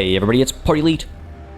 Hey everybody, it's PartyElite.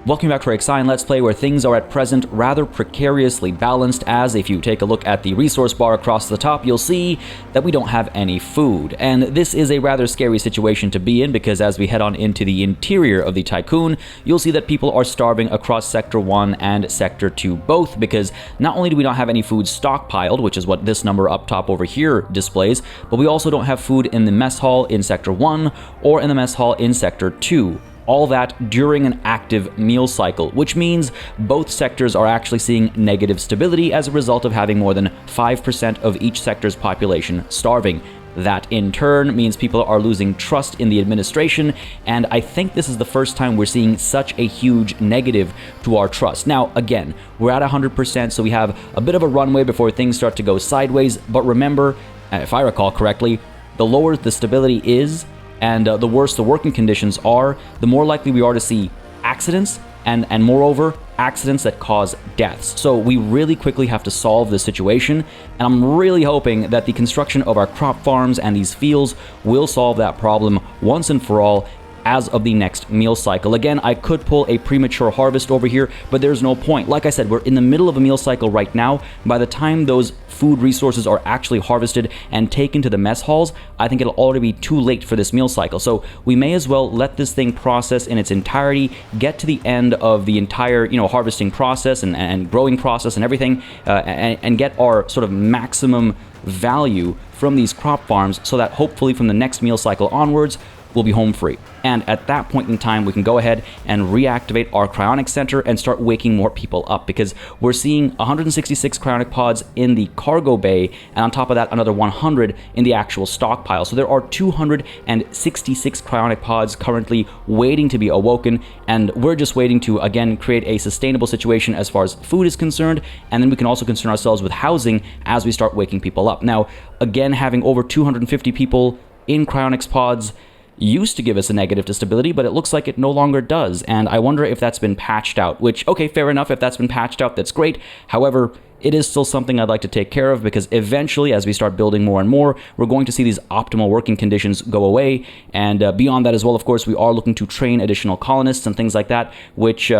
Welcome back to our IXION Let's Play, where things are at present rather precariously balanced, as if you take a look at the resource bar across the top, you'll see that we don't have any food. And this is a rather scary situation to be in, because as we head on into the interior of the Tiqqun, you'll see that people are starving across Sector 1 and Sector 2 both, because not only do we not have any food stockpiled, which is what this number up top over here displays, but we also don't have food in the mess hall in Sector 1 or in the mess hall in Sector 2. All that during an active meal cycle, which means both sectors are actually seeing negative stability as a result of having more than 5% of each sector's population starving. That in turn means people are losing trust in the administration, and I think this is the first time we're seeing such a huge negative to our trust. Now, again, we're at 100%, so we have a bit of a runway before things start to go sideways, but remember, if I recall correctly, the lower the stability is, and the worse the working conditions are, the more likely we are to see accidents, and moreover, accidents that cause deaths. So we really quickly have to solve this situation, and I'm really hoping that the construction of our crop farms and these fields will solve that problem once and for all as of the next meal cycle. Again, I could pull a premature harvest over here, but there's no point. Like I said, we're in the middle of a meal cycle right now. By the time those food resources are actually harvested and taken to the mess halls, I think it'll already be too late for this meal cycle. So we may as well let this thing process in its entirety, get to the end of the entire, harvesting process and growing process and everything, and get our sort of maximum value from these crop farms, so that hopefully from the next meal cycle onwards, we'll be home free. And at that point in time, we can go ahead and reactivate our cryonic center and start waking more people up, because we're seeing 166 cryonic pods in the cargo bay, and on top of that, another 100 in the actual stockpile. So there are 266 cryonic pods currently waiting to be awoken, and we're just waiting to, again, create a sustainable situation as far as food is concerned, and then we can also concern ourselves with housing as we start waking people up. Now, again, having over 250 people in cryonics pods used to give us a negative to stability, but it looks like it no longer does, and I wonder if that's been patched out, which, okay, fair enough, if that's been patched out, that's great. However, it is still something I'd like to take care of, because eventually, as we start building more and more, we're going to see these optimal working conditions go away, and beyond that as well, of course, we are looking to train additional colonists and things like that, which,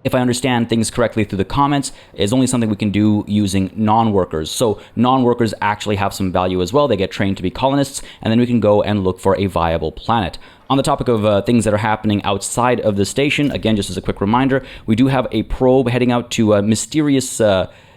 if I understand things correctly through the comments, is only something we can do using non-workers. So non-workers actually have some value as well. They get trained to be colonists, and then we can go and look for a viable planet. On the topic of things that are happening outside of the station, again, just as a quick reminder, we do have a probe heading out to a mysterious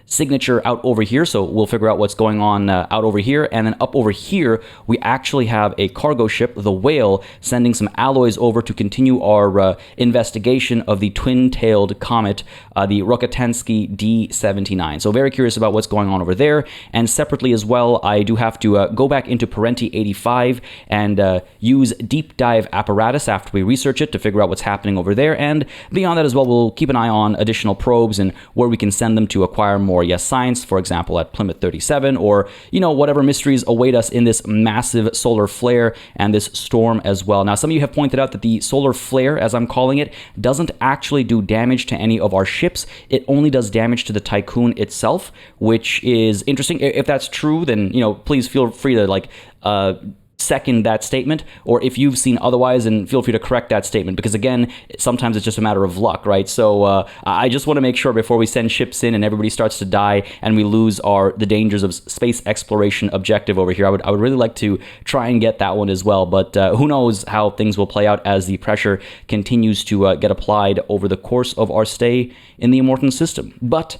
signature out over here, so we'll figure out what's going on out over here. And then up over here, we actually have a cargo ship, the Whale, sending some alloys over to continue our investigation of the twin-tailed comet, the Rokitansky D79. So very curious about what's going on over there. And separately as well, I do have to go back into PartyElite and use deep dive apparatus after we research it to figure out what's happening over there. And beyond that as well, we'll keep an eye on additional probes and where we can send them to acquire more science, for example, at Plymouth 37, or, whatever mysteries await us in this massive solar flare and this storm as well. Now, some of you have pointed out that the solar flare, as I'm calling it, doesn't actually do damage to any of our ships. It only does damage to the Tiqqun itself, which is interesting. If that's true, then, please feel free to, second that statement, or if you've seen otherwise, and feel free to correct that statement, because again, sometimes it's just a matter of luck, right? So I just want to make sure before we send ships in and everybody starts to die and we lose the dangers of space exploration objective over here. I would really like to try and get that one as well, but who knows how things will play out as the pressure continues to get applied over the course of our stay in the Immortan system. But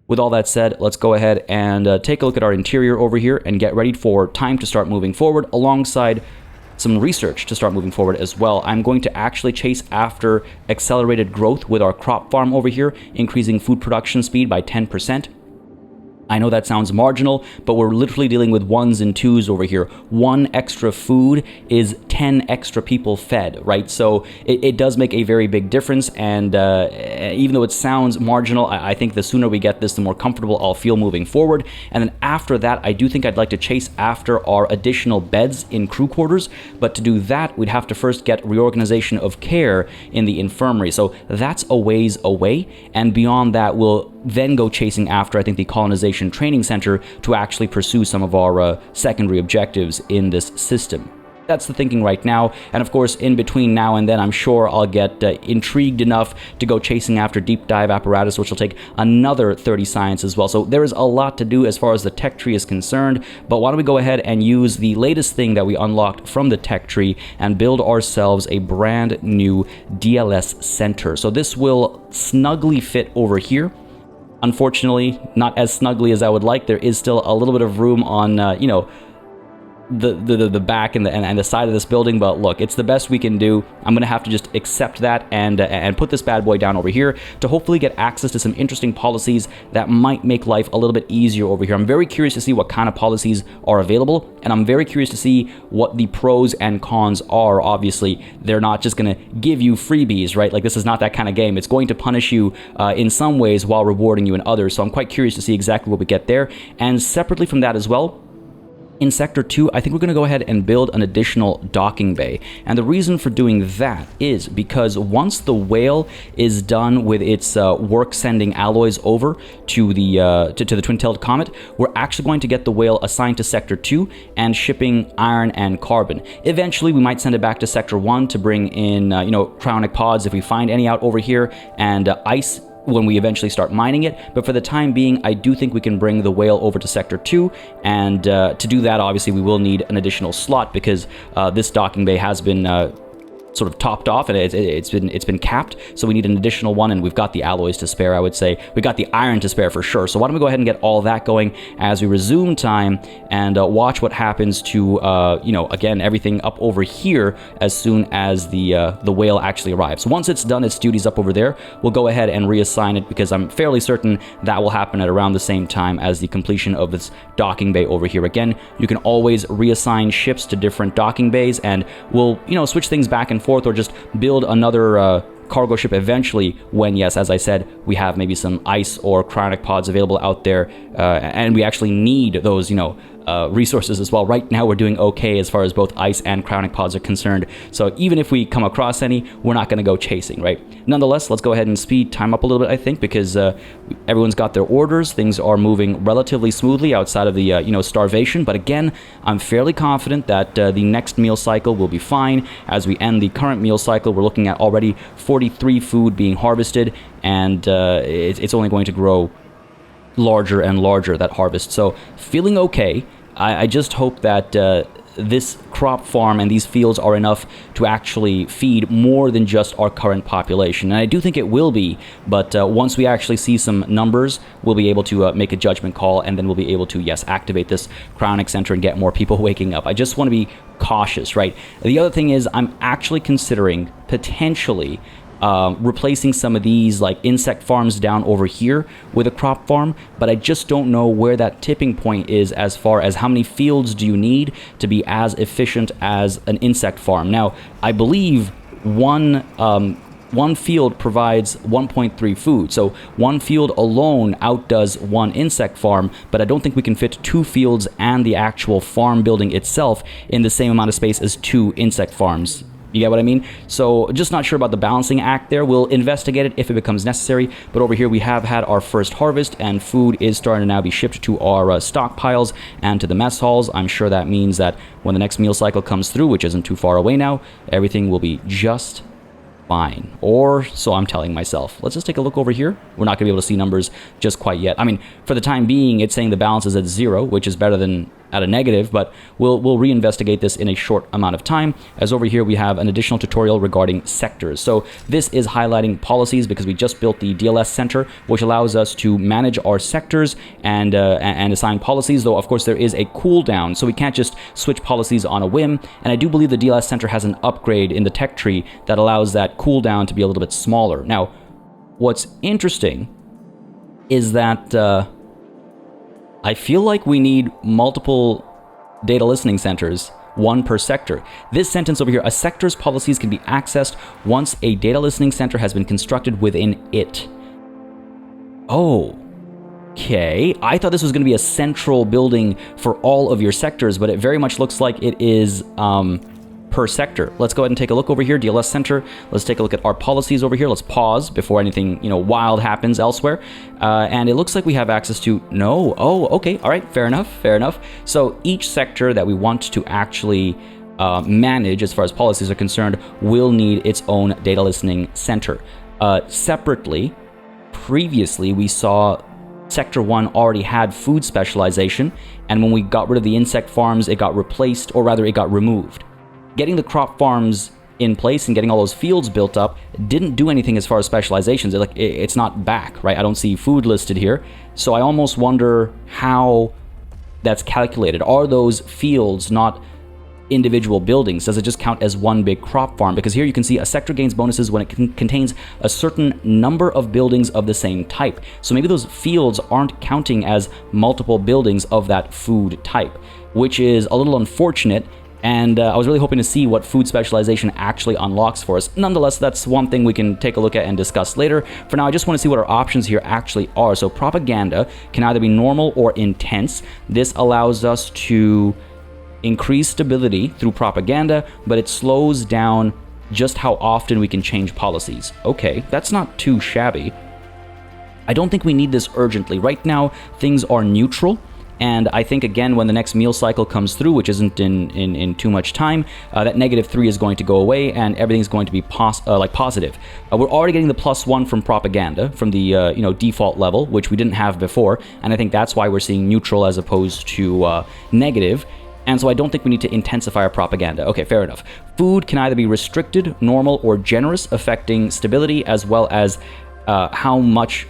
with all that said, let's go ahead and take a look at our interior over here and get ready for time to start moving forward, alongside some research to start moving forward as well. I'm going to actually chase after accelerated growth with our crop farm over here, increasing food production speed by 10%. I know that sounds marginal, but we're literally dealing with ones and twos over here. One extra food is 10 extra people fed, right? So it does make a very big difference, and even though it sounds marginal, I think the sooner we get this, the more comfortable I'll feel moving forward. And then after that, I do think I'd like to chase after our additional beds in crew quarters, but to do that, we'd have to first get reorganization of care in the infirmary. So that's a ways away, and beyond that, we'll then go chasing after, I think, the colonization training center to actually pursue some of our secondary objectives in this system. That's the thinking right now, and of course, in between now and then, I'm sure I'll get intrigued enough to go chasing after deep dive apparatus, which will take another 30 science as well. So there is a lot to do as far as the tech tree is concerned, but why don't we go ahead and use the latest thing that we unlocked from the tech tree and build ourselves a brand new DLS center. So this will snugly fit over here. Unfortunately, not as snugly as I would like. There is still a little bit of room on, you know, the back and the side of this building, but look, it's the best we can do. I'm gonna have to just accept that and put this bad boy down over here to hopefully get access to some interesting policies that might make life a little bit easier over here. I'm very curious to see what kind of policies are available, and I'm very curious to see what the pros and cons are. Obviously, they're not just gonna give you freebies, right? Like, this is not that kind of game. It's going to punish you in some ways while rewarding you in others, so I'm quite curious to see exactly what we get there. And separately from that as well, in Sector 2, I think we're going to go ahead and build an additional docking bay. And the reason for doing that is because once the whale is done with its work sending alloys over to the twin-tailed comet, we're actually going to get the whale assigned to Sector 2 and shipping iron and carbon. Eventually, we might send it back to Sector 1 to bring in, you know, cryonic pods if we find any out over here, and ice when we eventually start mining it. But for the time being, I do think we can bring the whale over to Sector 2, and to do that, obviously, we will need an additional slot because this docking bay has been sort of topped off, and it's been capped, so we need an additional one, and we've got the alloys to spare. I would say we got the iron to spare for sure. So why don't we go ahead and get all that going as we resume time and watch what happens to you know, again, everything up over here as soon as the whale actually arrives. Once it's done its duties up over there, we'll go ahead and reassign it, because I'm fairly certain that will happen at around the same time as the completion of this docking bay over here. Again, you can always reassign ships to different docking bays, and we'll, you know, switch things back and forth, or just build another cargo ship eventually when, yes, as I said, we have maybe some ice or cryonic pods available out there, and we actually need those, you know, resources as well. Right now we're doing okay as far as both ice and cryonic pods are concerned, so even if we come across any, we're not going to go chasing, right? Nonetheless, let's go ahead and speed time up a little bit, I think, because everyone's got their orders. Things are moving relatively smoothly outside of the you know, starvation, but again, I'm fairly confident that the next meal cycle will be fine. As we end the current meal cycle, we're looking at already 43 food being harvested, and it's only going to grow larger and larger, that harvest. So feeling okay. I just hope that this crop farm and these fields are enough to actually feed more than just our current population. And I do think it will be, but once we actually see some numbers, we'll be able to make a judgment call, and then we'll be able to, yes, activate this cryonic center and get more people waking up. I just want to be cautious, right? The other thing is I'm actually considering potentially replacing some of these like insect farms down over here with a crop farm, but I just don't know where that tipping point is as far as how many fields do you need to be as efficient as an insect farm. Now, I believe one field provides 1.3 food, so one field alone outdoes one insect farm, but I don't think we can fit 2 fields and the actual farm building itself in the same amount of space as 2 insect farms. You get what I mean? So just not sure about the balancing act there. We'll investigate it if it becomes necessary. But over here we have had our first harvest, and food is starting to now be shipped to our stockpiles and to the mess halls. I'm sure that means that when the next meal cycle comes through, which isn't too far away now, everything will be just fine. Or so I'm telling myself. Let's just take a look over here. We're not going to be able to see numbers just quite yet. I mean, for the time being, it's saying the balance is at 0, which is better than at a negative, but we'll reinvestigate this in a short amount of time, as over here we have an additional tutorial regarding sectors. So this is highlighting policies because we just built the DLS center, which allows us to manage our sectors and assign policies, though of course there is a cooldown, so we can't just switch policies on a whim. And I do believe the DLS center has an upgrade in the tech tree that allows that cooldown to be a little bit smaller. Now, what's interesting is that I feel like we need multiple data listening centers, 1 per sector. This sentence over here, a sector's policies can be accessed once a data listening center has been constructed within it. Oh, okay. I thought this was going to be a central building for all of your sectors, but it very much looks like it is per sector. Let's go ahead and take a look over here, DLS center. Let's take a look at our policies over here. Let's pause before anything, wild happens elsewhere. And it looks like we have access to no. Oh, okay. All right. Fair enough. Fair enough. So each sector that we want to actually manage as far as policies are concerned will need its own data listening center. Separately, previously we saw Sector 1 already had food specialization, and when we got rid of the insect farms, it got replaced, or rather it got removed. Getting the crop farms in place and getting all those fields built up didn't do anything as far as specializations. It's not back, right? I don't see food listed here, so I almost wonder how that's calculated. Are those fields not individual buildings? Does it just count as one big crop farm? Because here you can see a sector gains bonuses when it contains a certain number of buildings of the same type. So maybe those fields aren't counting as multiple buildings of that food type, which is a little unfortunate. And I was really hoping to see what food specialization actually unlocks for us. Nonetheless, that's one thing we can take a look at and discuss later. For now, I just want to see what our options here actually are. So propaganda can either be normal or intense. This allows us to increase stability through propaganda, but it slows down just how often we can change policies. Okay, that's not too shabby. I don't think we need this urgently. Right now, things are neutral. And I think, again, when the next meal cycle comes through, which isn't in too much time, that -3 is going to go away, and everything's going to be positive. We're already getting the +1 from propaganda, from the default level, which we didn't have before, and I think that's why we're seeing neutral as opposed to negative. And so I don't think we need to intensify our propaganda. Okay, fair enough. Food can either be restricted, normal, or generous, affecting stability as well as how much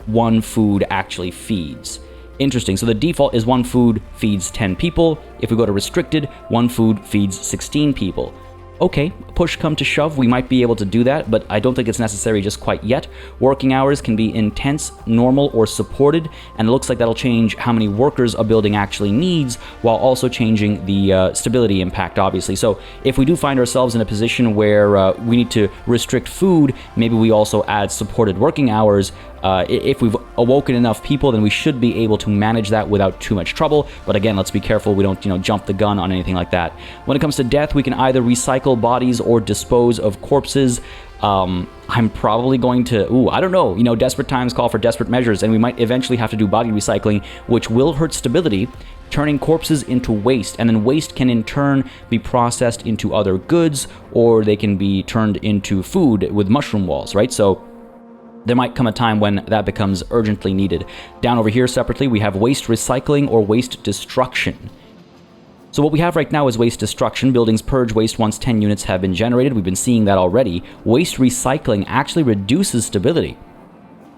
one food actually feeds. Interesting. So the default is one food feeds 10 people. If we go to restricted, one food feeds 16 people. Okay, push come to shove, we might be able to do that, but I don't think it's necessary just quite yet. Working hours can be intense, normal, or supported, and it looks like that'll change how many workers a building actually needs, while also changing the stability impact, obviously. So if we do find ourselves in a position where we need to restrict food, maybe we also add supported working hours. If we've awoken enough people, then we should be able to manage that without too much trouble. But again, let's be careful we don't, jump the gun on anything like that. When it comes to death, we can either recycle bodies or dispose of corpses. I'm probably going to, I don't know, desperate times call for desperate measures, and we might eventually have to do body recycling, which will hurt stability, turning corpses into waste, and then waste can in turn be processed into other goods, or they can be turned into food with mushroom walls, right? So there might come a time when that becomes urgently needed. Down over here separately, we have waste recycling or waste destruction. So what we have right now is waste destruction. Buildings purge waste once 10 units have been generated. We've been seeing that already. Waste recycling actually reduces stability.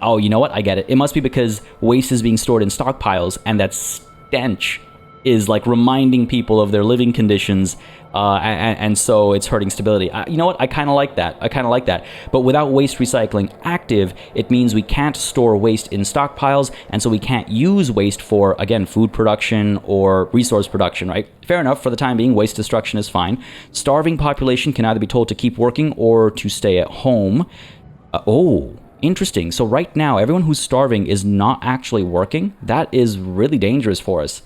Oh, you know what? I get it. It must be because waste is being stored in stockpiles, and that stench is like reminding people of their living conditions, and so it's hurting stability. You know what? I kind of like that. But without waste recycling active, it means we can't store waste in stockpiles, and so we can't use waste for, again, food production or resource production, right? Fair enough. For the time being, waste destruction is fine. Starving population can either be told to keep working or to stay at home. Interesting. So right now, everyone who's starving is not actually working. That is really dangerous for us.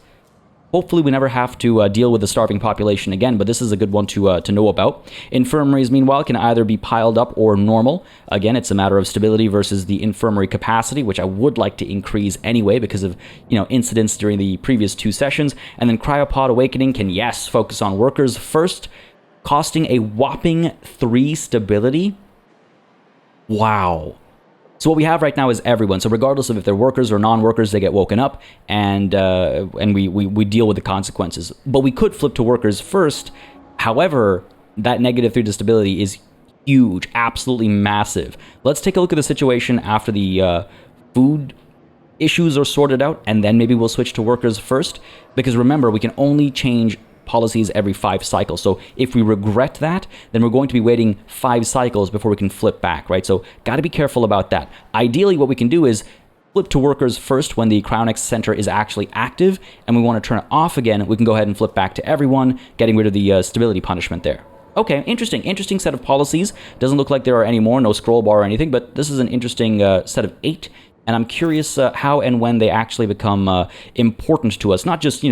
Hopefully we never have to deal with the starving population again, but this is a good one to know about. Infirmaries, meanwhile, can either be piled up or normal. Again, it's a matter of stability versus the infirmary capacity, which I would like to increase anyway because of, incidents during the previous 2 sessions. And then cryopod awakening can, yes, focus on workers first, costing a whopping 3 stability. Wow. So what we have right now is everyone. So regardless of if they're workers or non-workers, they get woken up, and we deal with the consequences. But we could flip to workers first. However, that -3 to stability is huge, absolutely massive. Let's take a look at the situation after the food issues are sorted out, and then maybe we'll switch to workers first. Because remember, we can only change policies every 5 cycles. So if we regret that, then we're going to be waiting 5 cycles before we can flip back, right? So got to be careful about that. Ideally, what we can do is flip to workers first when the Cryonex Center is actually active, and we want to turn it off again. We can go ahead and flip back to everyone, getting rid of the stability punishment there. Okay, interesting set of policies. Doesn't look like there are any more, no scroll bar or anything, but this is an interesting set of 8, and I'm curious how and when they actually become important to us. Not just,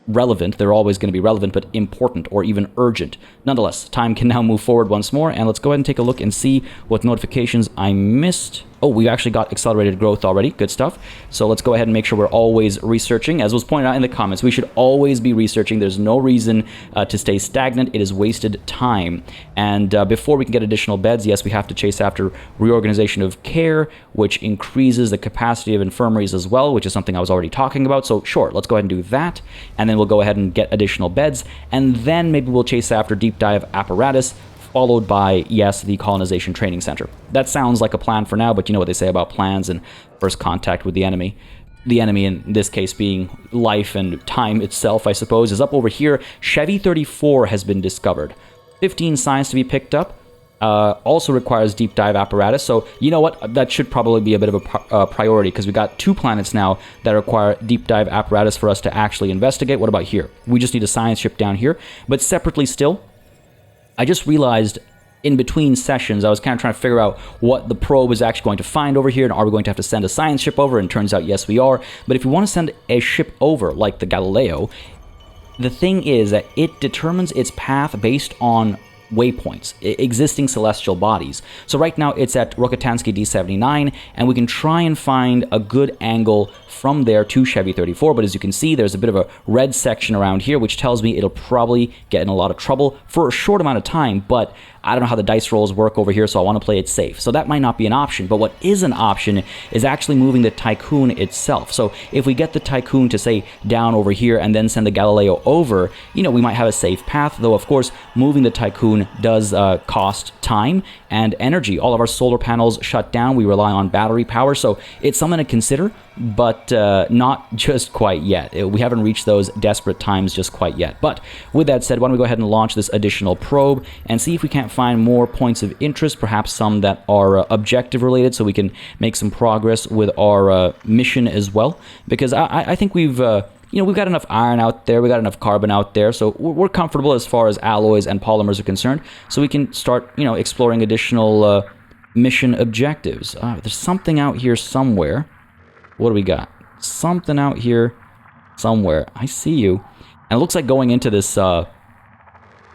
relevant, they're always going to be relevant, but important or even urgent. Nonetheless, time can now move forward once more, and let's go ahead and take a look and see what notifications I missed. Oh, we actually got accelerated growth already. Good stuff. So let's go ahead and make sure we're always researching. As was pointed out in the comments, we should always be researching. There's no reason to stay stagnant. It is wasted time. And before we can get additional beds, yes, we have to chase after reorganization of care, which increases the capacity of infirmaries as well, which is something I was already talking about. So sure, let's go ahead and do that. And then we'll go ahead and get additional beds. And then maybe we'll chase after deep dive apparatus, followed by, yes, the colonization training center. That sounds like a plan for now, but you know what they say about plans and first contact with the enemy. The enemy, in this case, being life and time itself, I suppose, is up over here. Chevy 34 has been discovered. 15 science to be picked up. Also requires deep dive apparatus. So, you know what? That should probably be a bit of a priority, because we got 2 planets now that require deep dive apparatus for us to actually investigate. What about here? We just need a science ship down here. But separately still, I just realized in between sessions, I was kind of trying to figure out what the probe is actually going to find over here, and are we going to have to send a science ship over? And it turns out, yes, we are. But if we want to send a ship over, like the Galileo, the thing is that it determines its path based on waypoints, existing celestial bodies. So right now it's at Rokitansky D79, and we can try and find a good angle from there to Chevy 34, but as you can see, there's a bit of a red section around here, which tells me it'll probably get in a lot of trouble for a short amount of time, but I don't know how the dice rolls work over here, so I want to play it safe. So that might not be an option, but what is an option is actually moving the Tiqqun itself. So if we get the Tiqqun to, say, down over here and then send the Galileo over, you know, we might have a safe path, though, of course, moving the Tiqqun does cost time and energy. All of our solar panels shut down. We rely on battery power, so it's something to consider, but not just quite yet. We haven't reached those desperate times just quite yet. But with that said, why don't we go ahead and launch this additional probe and see if we can't find more points of interest, perhaps some that are objective related, so we can make some progress with our mission as well. Because I think we've we've got enough iron out there, we got enough carbon out there, so we're comfortable as far as alloys and polymers are concerned. So we can start, exploring additional mission objectives. There's something out here somewhere. What do we got? Something out here somewhere. I see you. And it looks like going into this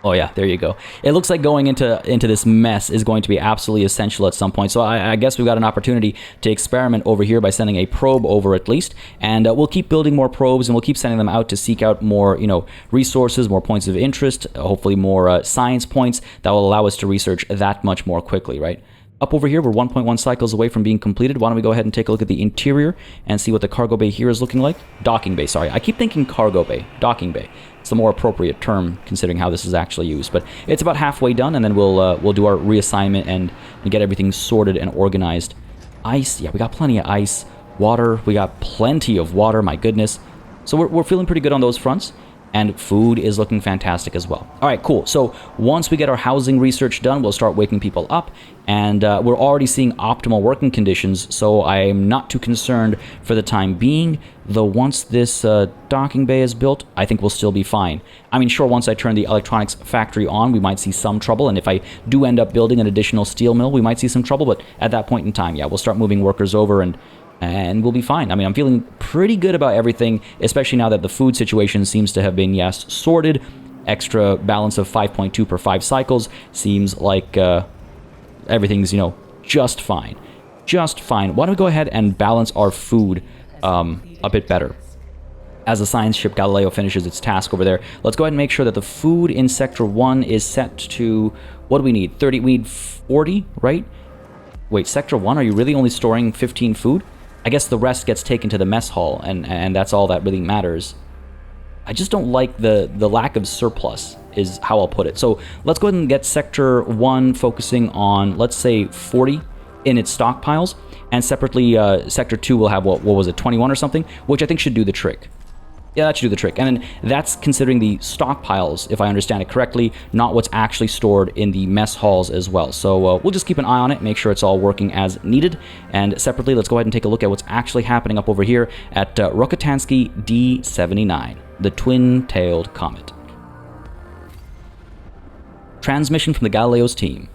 oh yeah, there you go. It looks like going into this mess is going to be absolutely essential at some point. So I guess we've got an opportunity to experiment over here by sending a probe over at least. And we'll keep building more probes, and we'll keep sending them out to seek out more, resources, more points of interest, hopefully more science points that will allow us to research that much more quickly, right? Up over here, we're 1.1 cycles away from being completed. Why don't we go ahead and take a look at the interior and see what the cargo bay here is looking like? Docking bay, sorry. I keep thinking cargo bay. Docking bay. It's the more appropriate term considering how this is actually used. But it's about halfway done, and then we'll do our reassignment and get everything sorted and organized. Ice, yeah, we got plenty of ice. Water, we got plenty of water, my goodness. So we're feeling pretty good on those fronts. And food is looking fantastic as well. All right, cool. So once we get our housing research done, we'll start waking people up. And we're already seeing optimal working conditions, so I'm not too concerned for the time being. Though once this docking bay is built, I think we'll still be fine. I mean, sure, once I turn the electronics factory on, we might see some trouble. And if I do end up building an additional steel mill, we might see some trouble. But at that point in time, yeah, we'll start moving workers over and we'll be fine. I mean, I'm feeling pretty good about everything, especially now that the food situation seems to have been, yes, sorted. Extra balance of 5.2 per 5 cycles seems like everything's, just fine. Just fine. Why don't we go ahead and balance our food a bit better? As the science ship Galileo finishes its task over there, let's go ahead and make sure that the food in Sector 1 is set to, what do we need? 30, we need 40, right? Wait, Sector 1, are you really only storing 15 food? I guess the rest gets taken to the mess hall, and that's all that really matters. I just don't like the lack of surplus, is how I'll put it. So let's go ahead and get Sector 1 focusing on, let's say, 40 in its stockpiles, and separately Sector 2 will have, what was it, 21 or something, which I think should do the trick. Yeah, that should do the trick. And then that's considering the stockpiles, if I understand it correctly, not what's actually stored in the mess halls as well. So we'll just keep an eye on it, make sure it's all working as needed. And separately, let's go ahead and take a look at what's actually happening up over here at Rokitansky D79, the twin-tailed comet. Transmission from the Galileo's team.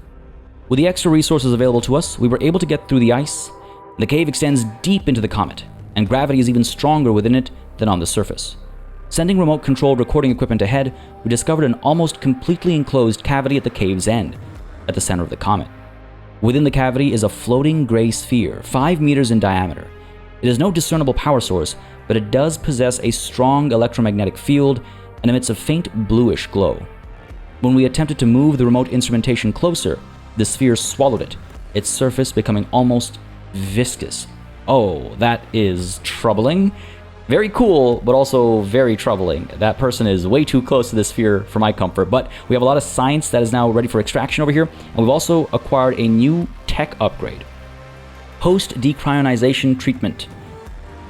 With the extra resources available to us, we were able to get through the ice. The cave extends deep into the comet, and gravity is even stronger within it than on the surface. Sending remote-controlled recording equipment ahead, we discovered an almost completely enclosed cavity at the cave's end, at the center of the comet. Within the cavity is a floating gray sphere, 5 meters in diameter. It has no discernible power source, but it does possess a strong electromagnetic field and emits a faint bluish glow. When we attempted to move the remote instrumentation closer, the sphere swallowed it, its surface becoming almost viscous. Oh, that is troubling. Very cool, but also very troubling. That person is way too close to the sphere for my comfort, but we have a lot of science that is now ready for extraction over here, and we've also acquired a new tech upgrade. Post-decryonization treatment.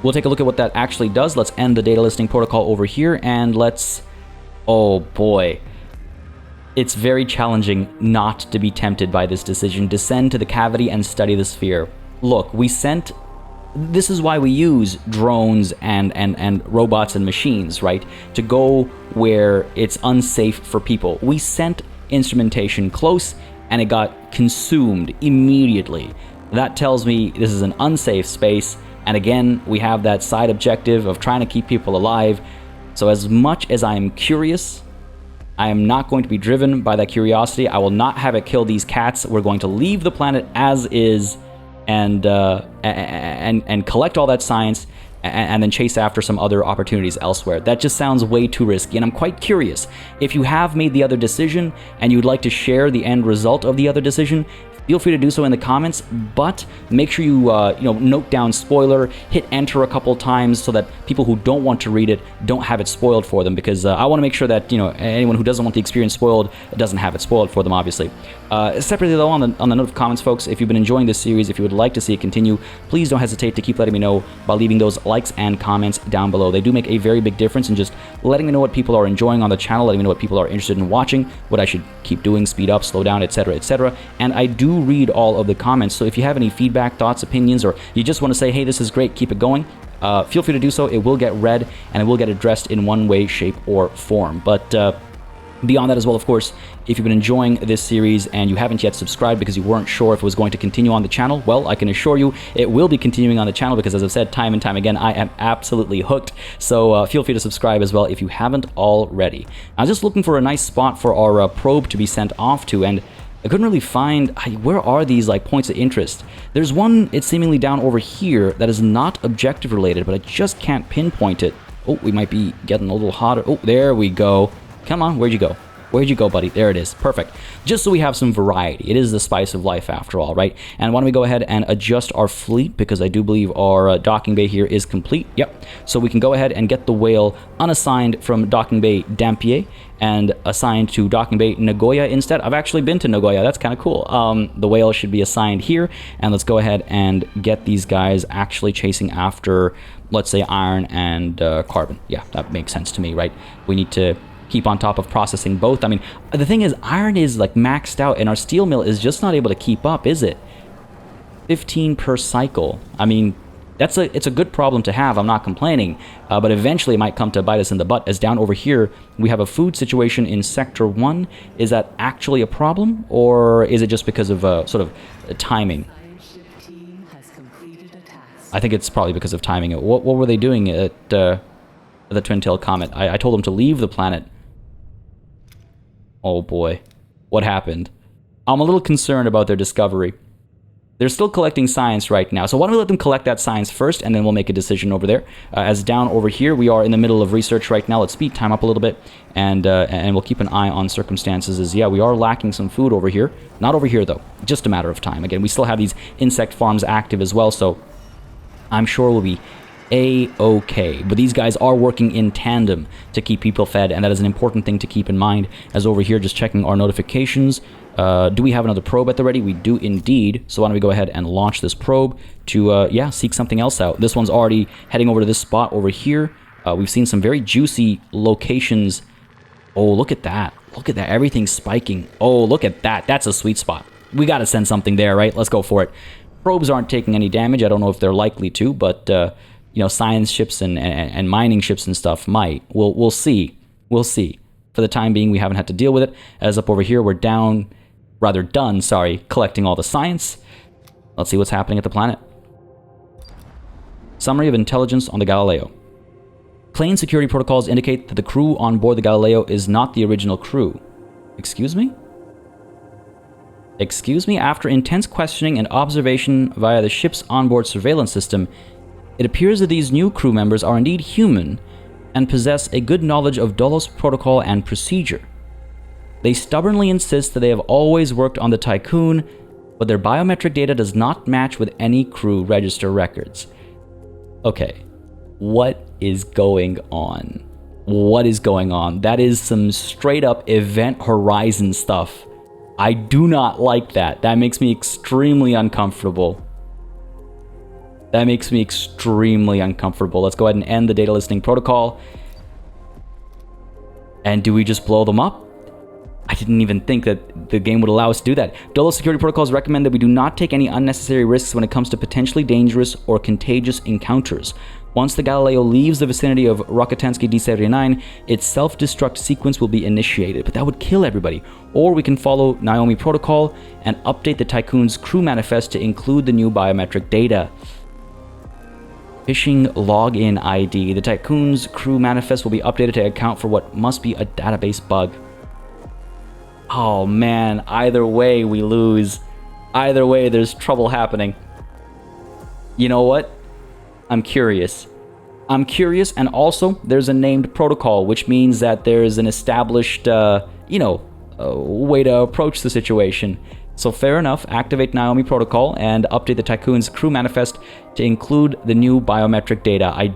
We'll take a look at what that actually does. Let's end the data listing protocol over here, and let's... Oh boy. It's very challenging not to be tempted by this decision. Descend to the cavity and study the sphere. Look, we sent... This is why we use drones and robots and machines, right? To go where it's unsafe for people. We sent instrumentation close, and it got consumed immediately. That tells me this is an unsafe space, and again, we have that side objective of trying to keep people alive. So as much as I am curious, I am not going to be driven by that curiosity. I will not have it kill these cats. We're going to leave the planet as is and collect all that science and then chase after some other opportunities elsewhere. That just sounds way too risky, and I'm quite curious. If you have made the other decision and you'd like to share the end result of the other decision, feel free to do so in the comments, but make sure you note down spoiler, hit enter a couple times so that people who don't want to read it don't have it spoiled for them, because I want to make sure that anyone who doesn't want the experience spoiled doesn't have it spoiled for them, obviously. Separately though, on the note of comments, folks, if you've been enjoying this series, if you would like to see it continue, please don't hesitate to keep letting me know by leaving those likes and comments down below. They do make a very big difference in just letting me know what people are enjoying on the channel, letting me know what people are interested in watching, what I should keep doing, speed up, slow down, etc., etc. And I do read all of the comments, so if you have any feedback, thoughts, opinions, or you just want to say, hey, this is great, keep it going, feel free to do so. It will get read, and it will get addressed in one way, shape, or form. But beyond that as well, of course, if you've been enjoying this series and you haven't yet subscribed because you weren't sure if it was going to continue on the channel, well, I can assure you it will be continuing on the channel, because as I've said time and time again, I am absolutely hooked. So feel free to subscribe as well if you haven't already. I was just looking for a nice spot for our probe to be sent off to, and I couldn't really find... Where are these points of interest? There's one, it's seemingly down over here, that is not objective related, but I just can't pinpoint it. Oh, we might be getting a little hotter. Oh, there we go. Come on, where'd you go? Where'd you go, buddy? There it is. Perfect. Just so we have some variety. It is the spice of life, after all, right? And why don't we go ahead and adjust our fleet, because I do believe our docking bay here is complete. Yep. So we can go ahead and get the whale unassigned from docking bay Dampier and assigned to docking bay Nagoya instead. I've actually been to Nagoya. That's kind of cool. The whale should be assigned here, and let's go ahead and get these guys actually chasing after, let's say, iron and carbon. Yeah, that makes sense to me, right? We need to keep on top of processing both. I mean, the thing is, iron is maxed out, and our steel mill is just not able to keep up, is it? 15 per cycle. I mean, it's a good problem to have. I'm not complaining, but eventually it might come to bite us in the butt, as down over here we have a food situation in Sector 1. Is that actually a problem, or is it just because of sort of timing? I think it's probably because of timing. What were they doing at the twin-tailed comet? I told them to leave the planet. Oh boy, what happened? I'm a little concerned about their discovery. They're still collecting science right now, so why don't we let them collect that science first, and then we'll make a decision over there. As down over here, we are in the middle of research right now. Let's speed time up a little bit, and we'll keep an eye on circumstances. As yeah, we are lacking some food over here. Not over here though, just a matter of time. Again, we still have these insect farms active as well, so I'm sure we'll be A-okay. But these guys are working in tandem to keep people fed, and that is an important thing to keep in mind. As over here, just checking our notifications. Do we have another probe at the ready? We do indeed. So why don't we go ahead and launch this probe to, yeah, seek something else out. This one's already heading over to this spot over here. We've seen some very juicy locations. Oh, look at that. Look at that. Everything's spiking. Oh, look at that. That's a sweet spot. We got to send something there, right? Let's go for it. Probes aren't taking any damage. I don't know if they're likely to, but, you know, science ships and mining ships and stuff might. We'll see. We'll see. For the time being, we haven't had to deal with it. As up over here, we're done, collecting all the science. Let's see what's happening at the planet. Summary of intelligence on the Galileo. Plane security protocols indicate that the crew on board the Galileo is not the original crew. Excuse me? Excuse me? After intense questioning and observation via the ship's onboard surveillance system, it appears that these new crew members are indeed human and possess a good knowledge of Dolos protocol and procedure. They stubbornly insist that they have always worked on the Tiqqun, but their biometric data does not match with any crew register records. Okay, what is going on? What is going on? That is some straight up Event Horizon stuff. I do not like that. That makes me extremely uncomfortable. Let's go ahead and end the data listening protocol. And do we just blow them up? I didn't even think that the game would allow us to do that. Dolos security protocols recommend that we do not take any unnecessary risks when it comes to potentially dangerous or contagious encounters. Once the Galileo leaves the vicinity of Rakutansky D79, its self-destruct sequence will be initiated, but that would kill everybody. Or we can follow Naomi protocol and update the Tiqqun's crew manifest to include the new biometric data. Phishing login ID. The Tiqqun's crew manifest will be updated to account for what must be a database bug. Oh man, either way we lose. Either way there's trouble happening. You know what? I'm curious, and also there's a named protocol, which means that there's an established, way to approach the situation. So fair enough, activate Naomi protocol and update the Tiqqun's crew manifest to include the new biometric data. I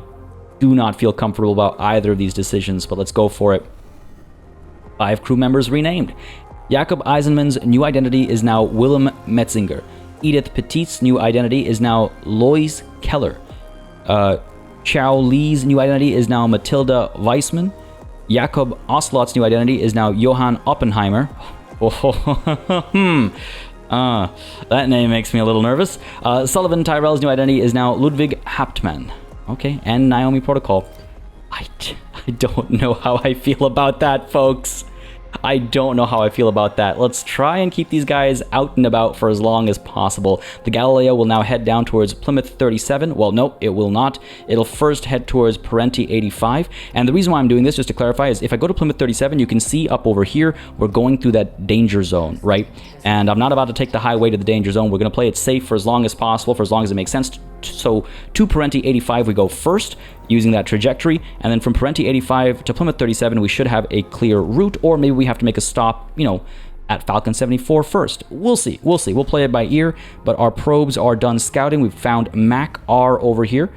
do not feel comfortable about either of these decisions, but let's go for it. 5 crew members renamed. Jakob Eisenman's new identity is now Willem Metzinger. Edith Petit's new identity is now Lois Keller. Chao Li's new identity is now Matilda Weissman. Jakob Oslot's new identity is now Johann Oppenheimer. That name makes me a little nervous. Sullivan Tyrell's new identity is now Ludwig Hauptmann. Okay, and Naomi protocol. I don't know how I feel about that, folks. I don't know how I feel about that. Let's try and keep these guys out and about for as long as possible. The Galileo will now head down towards Plymouth 37. Well, no, it will not. It'll first head towards Parenti 85. And the reason why I'm doing this, just to clarify, is if I go to Plymouth 37, you can see up over here, we're going through that danger zone, right? And I'm not about to take the highway to the danger zone. We're going to play it safe for as long as possible, for as long as it makes sense. So to Parenti 85, we go first, using that trajectory, and then from Parenti 85 to Plymouth 37, we should have a clear route, or maybe we have to make a stop, at Falcon 74 first. We'll see. We'll play it by ear, but our probes are done scouting. We've found Mac R over here,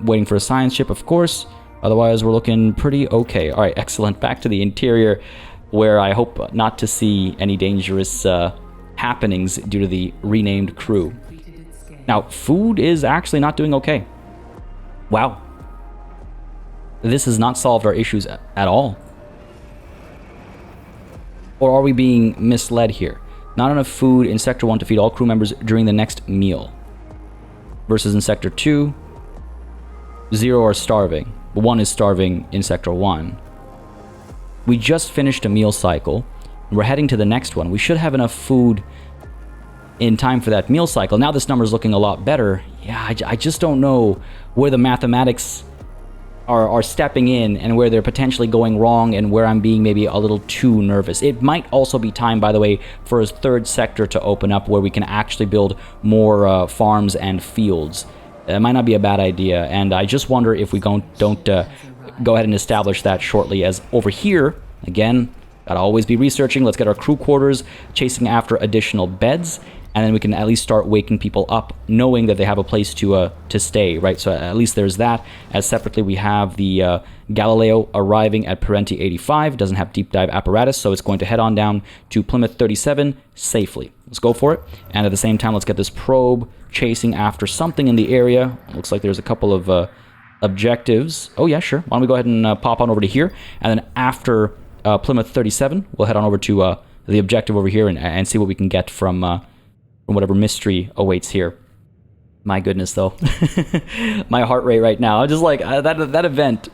waiting for a science ship, of course. Otherwise, we're looking pretty okay. All right, excellent. Back to the interior, where I hope not to see any dangerous happenings due to the renamed crew. Now, food is actually not doing okay. Wow. This has not solved our issues at all. Or are we being misled here? Not enough food in Sector 1 to feed all crew members during the next meal. Versus in Sector 2, 0 are starving. 1 is starving in Sector 1. We just finished a meal cycle. And we're heading to the next one. We should have enough food in time for that meal cycle. Now this number is looking a lot better. Yeah, I just don't know where the mathematics are stepping in and where they're potentially going wrong and where I'm being maybe a little too nervous. It might also be time, by the way, for a third sector to open up where we can actually build more farms and fields. It might not be a bad idea, and I just wonder if we don't go ahead and establish that shortly, as over here, again, gotta always be researching. Let's get our crew quarters, chasing after additional beds, and then we can at least start waking people up, knowing that they have a place to stay, right? So at least there's that. As separately, we have the Galileo arriving at Parenti 85. Doesn't have deep dive apparatus, so it's going to head on down to Plymouth 37 safely. Let's go for it. And at the same time, let's get this probe chasing after something in the area. Looks like there's a couple of objectives. Oh yeah, sure. Why don't we go ahead and pop on over to here, and then after Plymouth 37, we'll head on over to the objective over here and see what we can get from whatever mystery awaits here. My goodness, though. My heart rate right now. I'm just like, that event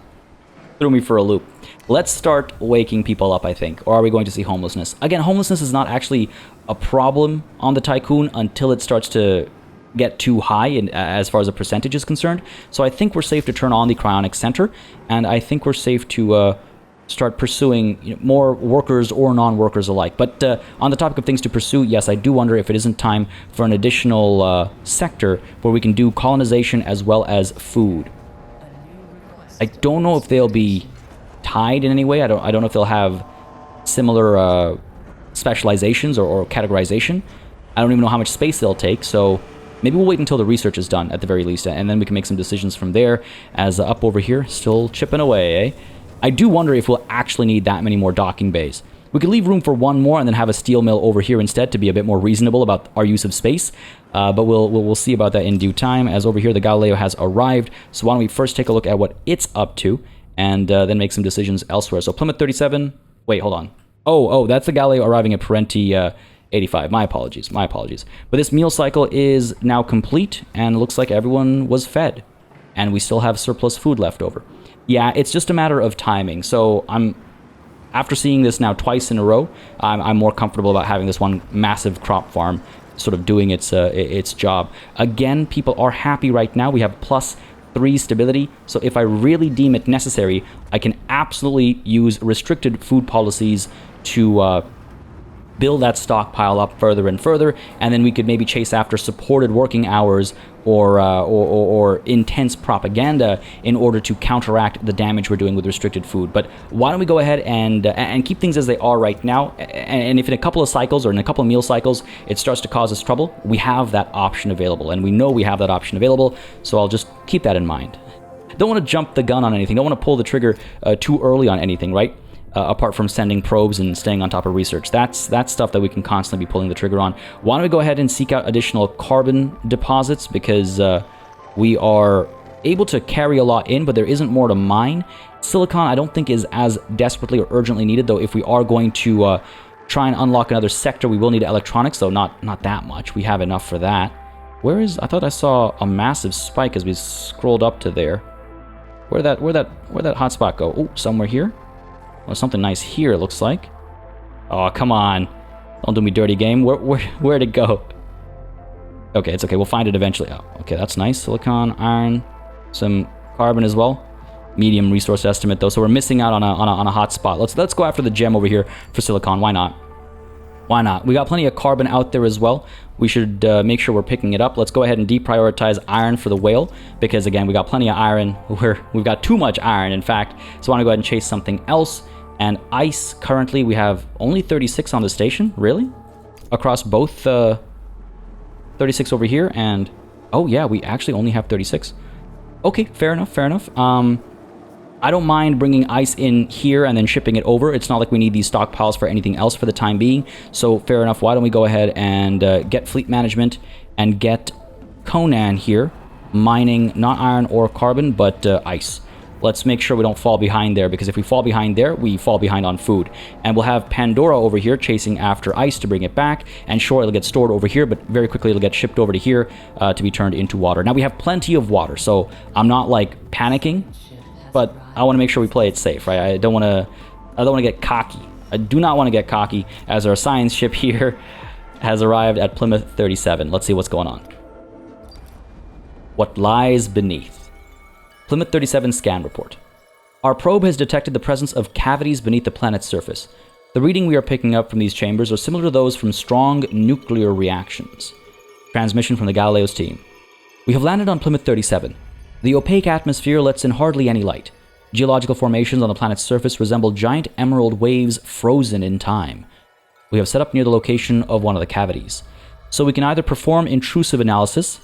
threw me for a loop. Let's start waking people up, I think. Or are we going to see homelessness? Again, homelessness is not actually a problem on the Tiqqun until it starts to get too high as far as the percentage is concerned. So I think we're safe to turn on the cryonic center, and I think we're safe to start pursuing more workers or non-workers alike. But on the topic of things to pursue, yes, I do wonder if it isn't time for an additional sector where we can do colonization as well as food. I don't know if they'll be tied in any way. I don't know if they'll have similar specializations or categorization. I don't even know how much space they'll take, so maybe we'll wait until the research is done at the very least, and then we can make some decisions from there. As up over here, still chipping away, eh? I do wonder if we'll actually need that many more docking bays. We could leave room for one more and then have a steel mill over here instead to be a bit more reasonable about our use of space. But we'll see about that in due time, as over here the Galileo has arrived. So why don't we first take a look at what it's up to and then make some decisions elsewhere. So Plymouth 37, wait, hold on. Oh, that's the Galileo arriving at Parenti 85. My apologies. But this meal cycle is now complete and it looks like everyone was fed. And we still have surplus food left over. Yeah, it's just a matter of timing. So after seeing this now twice in a row, I'm more comfortable about having this one massive crop farm sort of doing its job. Again, people are happy right now. We have +3 stability. So if I really deem it necessary, I can absolutely use restricted food policies to build that stockpile up further and further, and then we could maybe chase after supported working hours or intense propaganda in order to counteract the damage we're doing with restricted food. But why don't we go ahead and keep things as they are right now, and if in a couple of cycles or in a couple of meal cycles it starts to cause us trouble, we have that option available, and we know we have that option available, so I'll just keep that in mind. Don't want to jump the gun on anything, don't want to pull the trigger too early on anything, right? Apart from sending probes and staying on top of research. That's stuff that we can constantly be pulling the trigger on. Why don't we go ahead and seek out additional carbon deposits, because we are able to carry a lot in, but there isn't more to mine. Silicon I don't think is as desperately or urgently needed, though if we are going to try and unlock another sector, we will need electronics, though not that much. We have enough for that. I thought I saw a massive spike as we scrolled up to there. Where'd that hotspot go? Oh, somewhere here? Well, something nice here, it looks like. Oh, come on. Don't do me dirty, game. Where'd it go? Okay, it's okay. We'll find it eventually. Oh, okay, that's nice. Silicon, iron, some carbon as well. Medium resource estimate, though, so we're missing out on a hot spot. Let's go after the gem over here for silicon. Why not? Why not? We got plenty of carbon out there as well. We should make sure we're picking it up. Let's go ahead and deprioritize iron for the whale, because again, we got plenty of iron. We've got too much iron, in fact. So I want to go ahead and chase something else. And ice, currently we have only 36 on the station. Really? Across both 36 over here and... Oh yeah, we actually only have 36. Okay, fair enough. I don't mind bringing ice in here and then shipping it over. It's not like we need these stockpiles for anything else for the time being. So fair enough. Why don't we go ahead and get fleet management and get Conan here, mining not iron or carbon, but ice. Let's make sure we don't fall behind there, because if we fall behind there, we fall behind on food. And we'll have Pandora over here chasing after ice to bring it back. And sure, it'll get stored over here, but very quickly it'll get shipped over to here to be turned into water. Now we have plenty of water, so I'm not like panicking, but I want to make sure we play it safe, right? I don't want to get cocky. I do not want to get cocky, as our science ship here has arrived at Plymouth 37. Let's see what's going on. What lies beneath? Plymouth 37 scan report. Our probe has detected the presence of cavities beneath the planet's surface. The reading we are picking up from these chambers are similar to those from strong nuclear reactions. Transmission from the Galileo's team. We have landed on Plymouth 37. The opaque atmosphere lets in hardly any light. Geological formations on the planet's surface resemble giant emerald waves frozen in time. We have set up near the location of one of the cavities. So we can either perform intrusive analysis,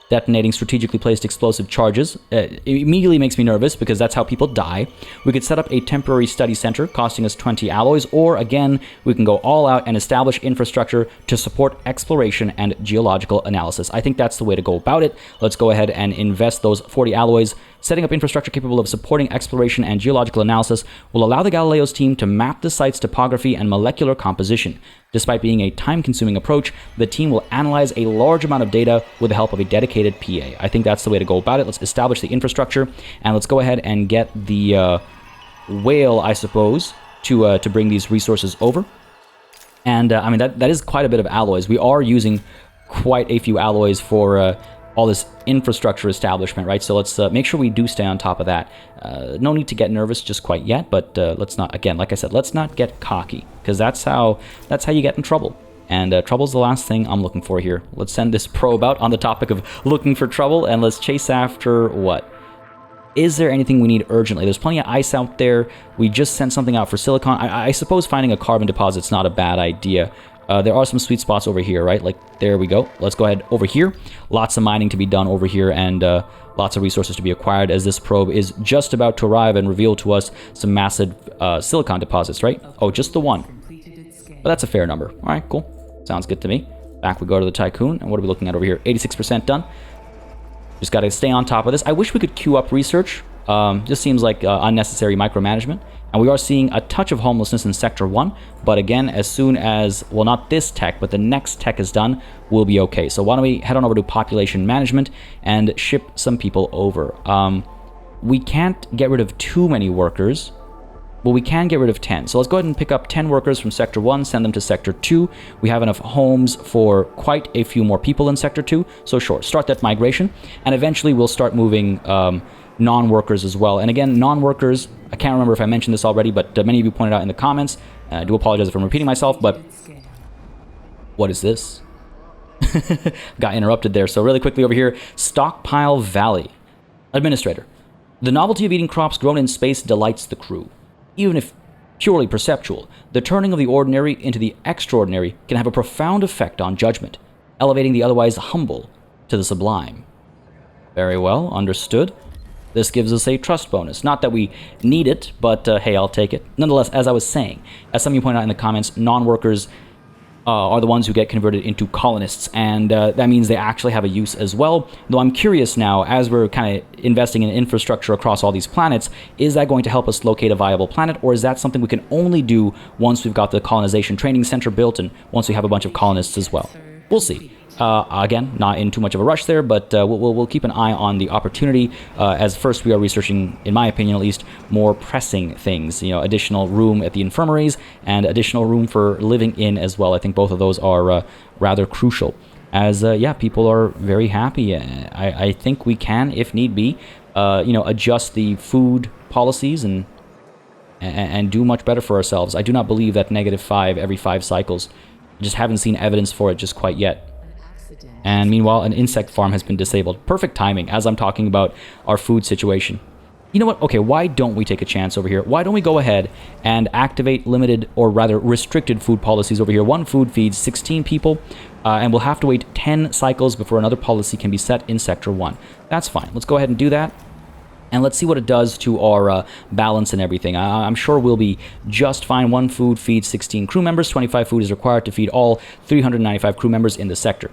detonating strategically placed explosive charges. It immediately makes me nervous, because that's how people die. We could set up a temporary study center costing us 20 alloys, or again, we can go all out and establish infrastructure to support exploration and geological analysis. I think that's the way to go about it. Let's go ahead and invest those 40 alloys. Setting up infrastructure capable of supporting exploration and geological analysis will allow the Galileo's team to map the site's topography and molecular composition. Despite being a time-consuming approach, the team will analyze a large amount of data with the help of a dedicated PA. I think that's the way to go about it. Let's establish the infrastructure, and let's go ahead and get the whale, I suppose, to bring these resources over. And I mean, that is quite a bit of alloys. We are using quite a few alloys for all this infrastructure establishment, right? So let's make sure we do stay on top of that. No need to get nervous just quite yet, but let's not, again, like I said, let's not get cocky, because that's how you get in trouble. And trouble's the last thing I'm looking for here. Let's send this probe out on the topic of looking for trouble, and let's chase after what? Is there anything we need urgently? There's plenty of ice out there. We just sent something out for silicon. I suppose finding a carbon deposit's not a bad idea. There are some sweet spots over here, right? Like, there we go. Let's go ahead over here. Lots of mining to be done over here, and lots of resources to be acquired, as this probe is just about to arrive and reveal to us some massive silicon deposits, right? Oh, just the one. But that's a fair number. All right, cool. Sounds good to me. Back we go to the Tiqqun, and what are we looking at over here? 86% done. Just got to stay on top of this. I wish we could queue up research. Just seems like unnecessary micromanagement. And we are seeing a touch of homelessness in Sector 1. But again, as soon as, well, not this tech, but the next tech is done, we'll be okay. So why don't we head on over to population management and ship some people over. We can't get rid of too many workers. Well, we can get rid of 10. So let's go ahead and pick up 10 workers from Sector 1, send them to Sector 2. We have enough homes for quite a few more people in Sector 2. So sure, start that migration. And eventually we'll start moving non-workers as well. And again, non-workers, I can't remember if I mentioned this already, but many of you pointed out in the comments. I do apologize if I'm repeating myself, but what is this? Got interrupted there. So really quickly over here, Stockpile Valley. Administrator. The novelty of eating crops grown in space delights the crew. Even if purely perceptual, the turning of the ordinary into the extraordinary can have a profound effect on judgment, elevating the otherwise humble to the sublime. Very well, understood. This gives us a trust bonus. Not that we need it, but hey, I'll take it. Nonetheless, as I was saying, as some of you pointed out in the comments, non-workers are the ones who get converted into colonists, and that means they actually have a use as well. Though I'm curious now, as we're kind of investing in infrastructure across all these planets, is that going to help us locate a viable planet, or is that something we can only do once we've got the colonization training center built and once we have a bunch of colonists as well? We'll see. Again, not in too much of a rush there, but we'll keep an eye on the opportunity, as first we are researching, in my opinion at least, more pressing things. You know, additional room at the infirmaries and additional room for living in as well. I think both of those are rather crucial, as yeah, people are very happy. I think we can, if need be, adjust the food policies and do much better for ourselves. I do not believe that -5 every 5 cycles. I just haven't seen evidence for it just quite yet. And meanwhile, an insect farm has been disabled. Perfect timing as I'm talking about our food situation. You know what? Okay, why don't we take a chance over here? Why don't we go ahead and activate limited, or rather restricted food policies over here? One food feeds 16 people, and we'll have to wait 10 cycles before another policy can be set in Sector 1. That's fine. Let's go ahead and do that. And let's see what it does to our balance and everything. I'm sure we'll be just fine. One food feeds 16 crew members. 25 food is required to feed all 395 crew members in the sector.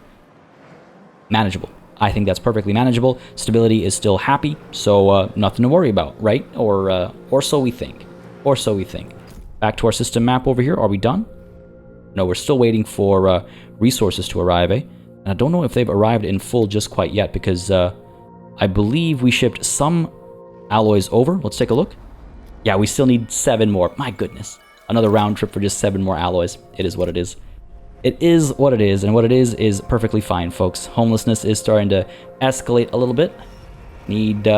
Manageable. I think that's perfectly manageable. Stability is still happy, so nothing to worry about, right? Or so we think. Or so we think. Back to our system map over here. Are we done? No, we're still waiting for resources to arrive, eh? And I don't know if they've arrived in full just quite yet, because I believe we shipped some alloys over. Let's take a look. Yeah, we still need 7 more. My goodness. Another round trip for just 7 more alloys. It is what it is. It is what it is, and what it is perfectly fine, folks. Homelessness is starting to escalate a little bit. Need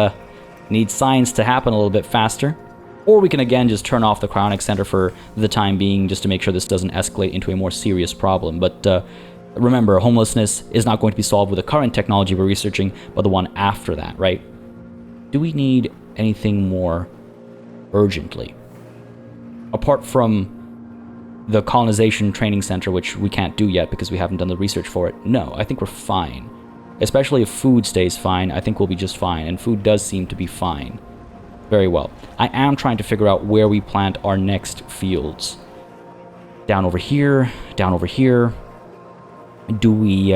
science to happen a little bit faster. Or we can again just turn off the Cryonic Center for the time being, just to make sure this doesn't escalate into a more serious problem. But remember, homelessness is not going to be solved with the current technology we're researching, but the one after that, right? Do we need anything more urgently? Apart from the colonization training center, which we can't do yet because we haven't done the research for it. No, I think we're fine. Especially if food stays fine, I think we'll be just fine. And food does seem to be fine. Very well. I am trying to figure out where we plant our next fields. Down over here, down over here. Do we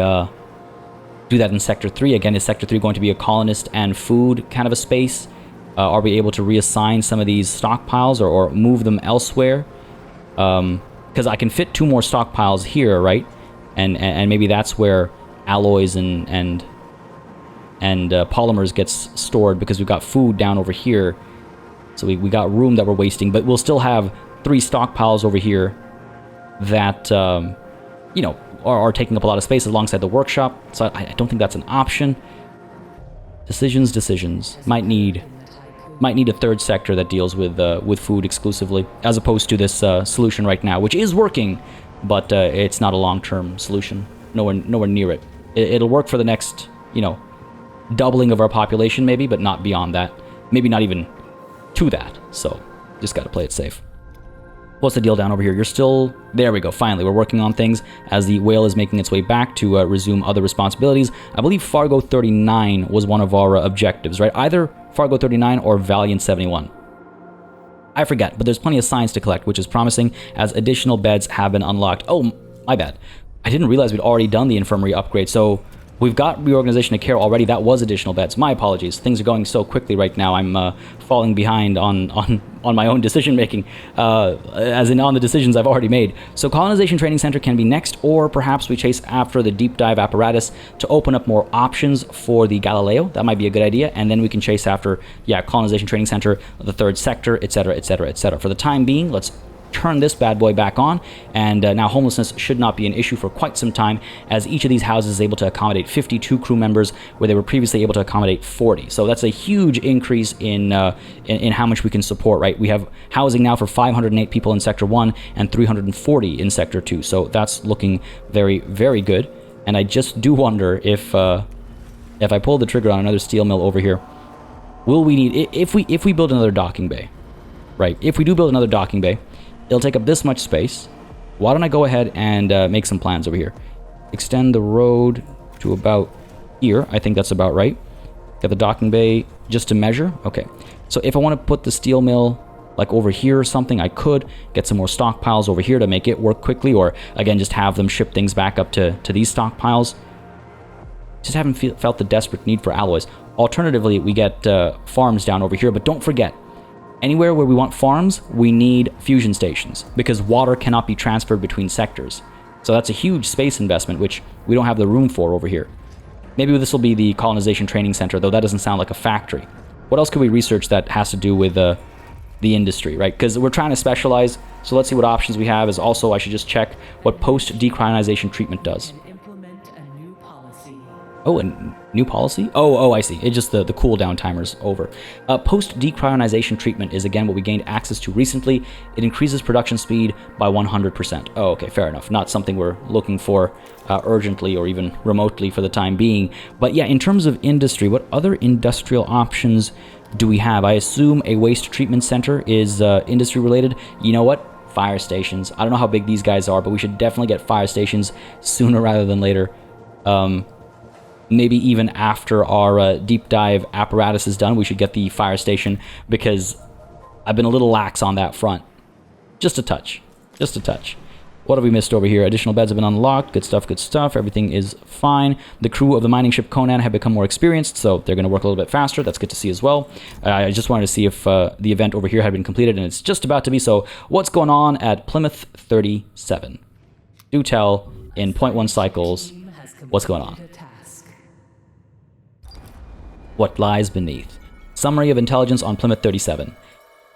do that in Sector 3? Again, is Sector 3 going to be a colonist and food kind of a space? Are we able to reassign some of these stockpiles or move them elsewhere? Because I can fit 2 more stockpiles here, right? And maybe that's where alloys and polymers gets stored, because we've got food down over here. So we got room that we're wasting, but we'll still have 3 stockpiles over here that, are taking up a lot of space alongside the workshop. So I don't think that's an option. Decisions. Might need a third sector that deals with food exclusively, as opposed to this solution right now, which is working, but it's not a long-term solution. Nowhere near it. It'll work for the next, doubling of our population maybe, but not beyond that. Maybe not even to that. So just got to play it safe. What's the deal down over here? You're still... There we go, finally. We're working on things as the whale is making its way back to resume other responsibilities. I believe Fargo 39 was one of our objectives, right? Either Fargo 39 or Valiant 71. I forget, but there's plenty of science to collect, which is promising, as additional beds have been unlocked. Oh, my bad. I didn't realize we'd already done the infirmary upgrade, so... We've got reorganization of care already. That was additional beds. My apologies. Things are going so quickly right now. I'm falling behind on my own decision making, as in on the decisions I've already made. So colonization training center can be next, or perhaps we chase after the deep dive apparatus to open up more options for the Galileo. That might be a good idea. And then we can chase after, colonization training center, the third sector, etc., etc., etc. For the time being, let's turn this bad boy back on, and now homelessness should not be an issue for quite some time, as each of these houses is able to accommodate 52 crew members, where they were previously able to accommodate 40. So that's a huge increase in how much we can support, right? We have housing now for 508 people in Sector 1 and 340 in Sector 2. So that's looking very, very good. And I just do wonder if I pull the trigger on another steel mill over here, will we need, if we build another docking bay, right? If we do build another docking bay, it'll take up this much space. Why don't I go ahead and make some plans over here? Extend the road to about here. I think that's about right. Got the docking bay just to measure. Okay. So if I want to put the steel mill like over here or something, I could get some more stockpiles over here to make it work quickly, or again, just have them ship things back up to these stockpiles. Just haven't felt the desperate need for alloys. Alternatively, we get farms down over here, but don't forget, anywhere where we want farms, we need fusion stations, because water cannot be transferred between sectors. So that's a huge space investment, which we don't have the room for over here. Maybe this will be the colonization training center, though that doesn't sound like a factory. What else could we research that has to do with the industry, right? Because we're trying to specialize, so let's see what options we have. Is also, I should just check what post-decrionization treatment does. Oh, a new policy? Oh, I see. It's just the cooldown timer's over. Post-decrionization treatment is, again, what we gained access to recently. It increases production speed by 100%. Oh, okay, fair enough. Not something we're looking for urgently or even remotely for the time being. But yeah, in terms of industry, what other industrial options do we have? I assume a waste treatment center is industry-related. You know what? Fire stations. I don't know how big these guys are, but we should definitely get fire stations sooner rather than later. Maybe even after our deep dive apparatus is done, we should get the fire station, because I've been a little lax on that front. Just a touch. Just a touch. What have we missed over here? Additional beds have been unlocked. Good stuff, good stuff. Everything is fine. The crew of the mining ship Conan have become more experienced, so they're going to work a little bit faster. That's good to see as well. I just wanted to see if the event over here had been completed, and it's just about to be. So what's going on at Plymouth 37? Do tell in 0.1 cycles what's going on. What lies beneath. Summary of intelligence on Plymouth 37.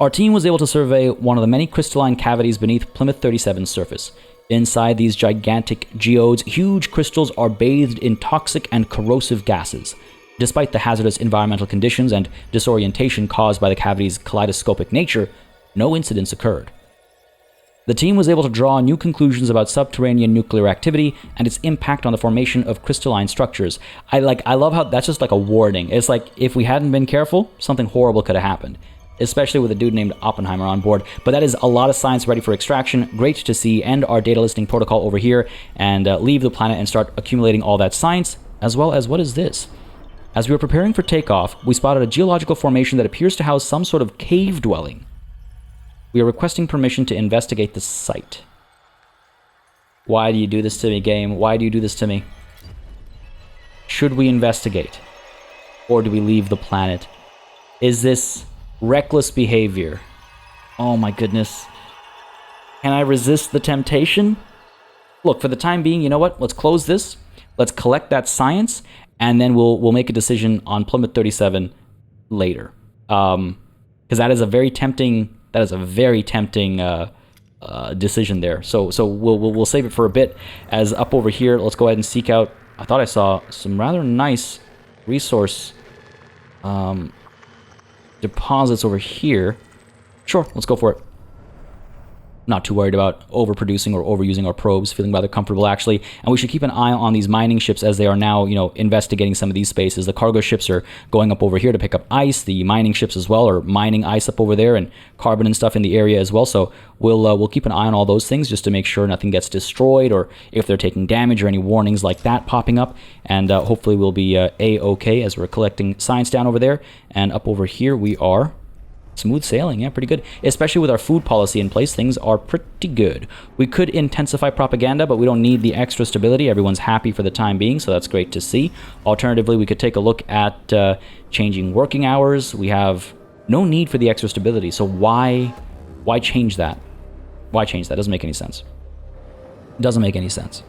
Our team was able to survey one of the many crystalline cavities beneath Plymouth 37's surface. Inside these gigantic geodes, huge crystals are bathed in toxic and corrosive gases. Despite the hazardous environmental conditions and disorientation caused by the cavity's kaleidoscopic nature, no incidents occurred. The team was able to draw new conclusions about subterranean nuclear activity and its impact on the formation of crystalline structures. I love how that's just like a warning. It's like, if we hadn't been careful, something horrible could have happened. Especially with a dude named Oppenheimer on board. But that is a lot of science ready for extraction. Great to see. End our data listing protocol over here and leave the planet and start accumulating all that science, as well as, what is this? As we were preparing for takeoff, we spotted a geological formation that appears to house some sort of cave dwelling. We are requesting permission to investigate the site. Why do you do this to me, game? Why do you do this to me? Should we investigate? Or do we leave the planet? Is this reckless behavior? Oh my goodness. Can I resist the temptation? Look, for the time being, you know what? Let's close this. Let's collect that science, and then we'll make a decision on Plymouth 37 later. Because that is a very tempting... decision there. So we'll save it for a bit. As up over here, let's go ahead and seek out. I thought I saw some rather nice resource deposits over here. Sure, let's go for it. Not too worried about overproducing or overusing our probes, feeling rather comfortable actually. And we should keep an eye on these mining ships as they are now, you know, investigating some of these spaces. The cargo ships are going up over here to pick up ice. The mining ships as well are mining ice up over there and carbon and stuff in the area as well. So we'll keep an eye on all those things just to make sure nothing gets destroyed or if they're taking damage or any warnings like that popping up. And hopefully we'll be A-okay as we're collecting science down over there. And up over here we are smooth sailing, yeah, pretty good. Especially with our food policy in place, things are pretty good. We could intensify propaganda, but we don't need the extra stability. Everyone's happy for the time being, so that's great to see. Alternatively, we could take a look at changing working hours. We have no need for the extra stability, so why change that? Why change that? Doesn't make any sense. Doesn't make any sense.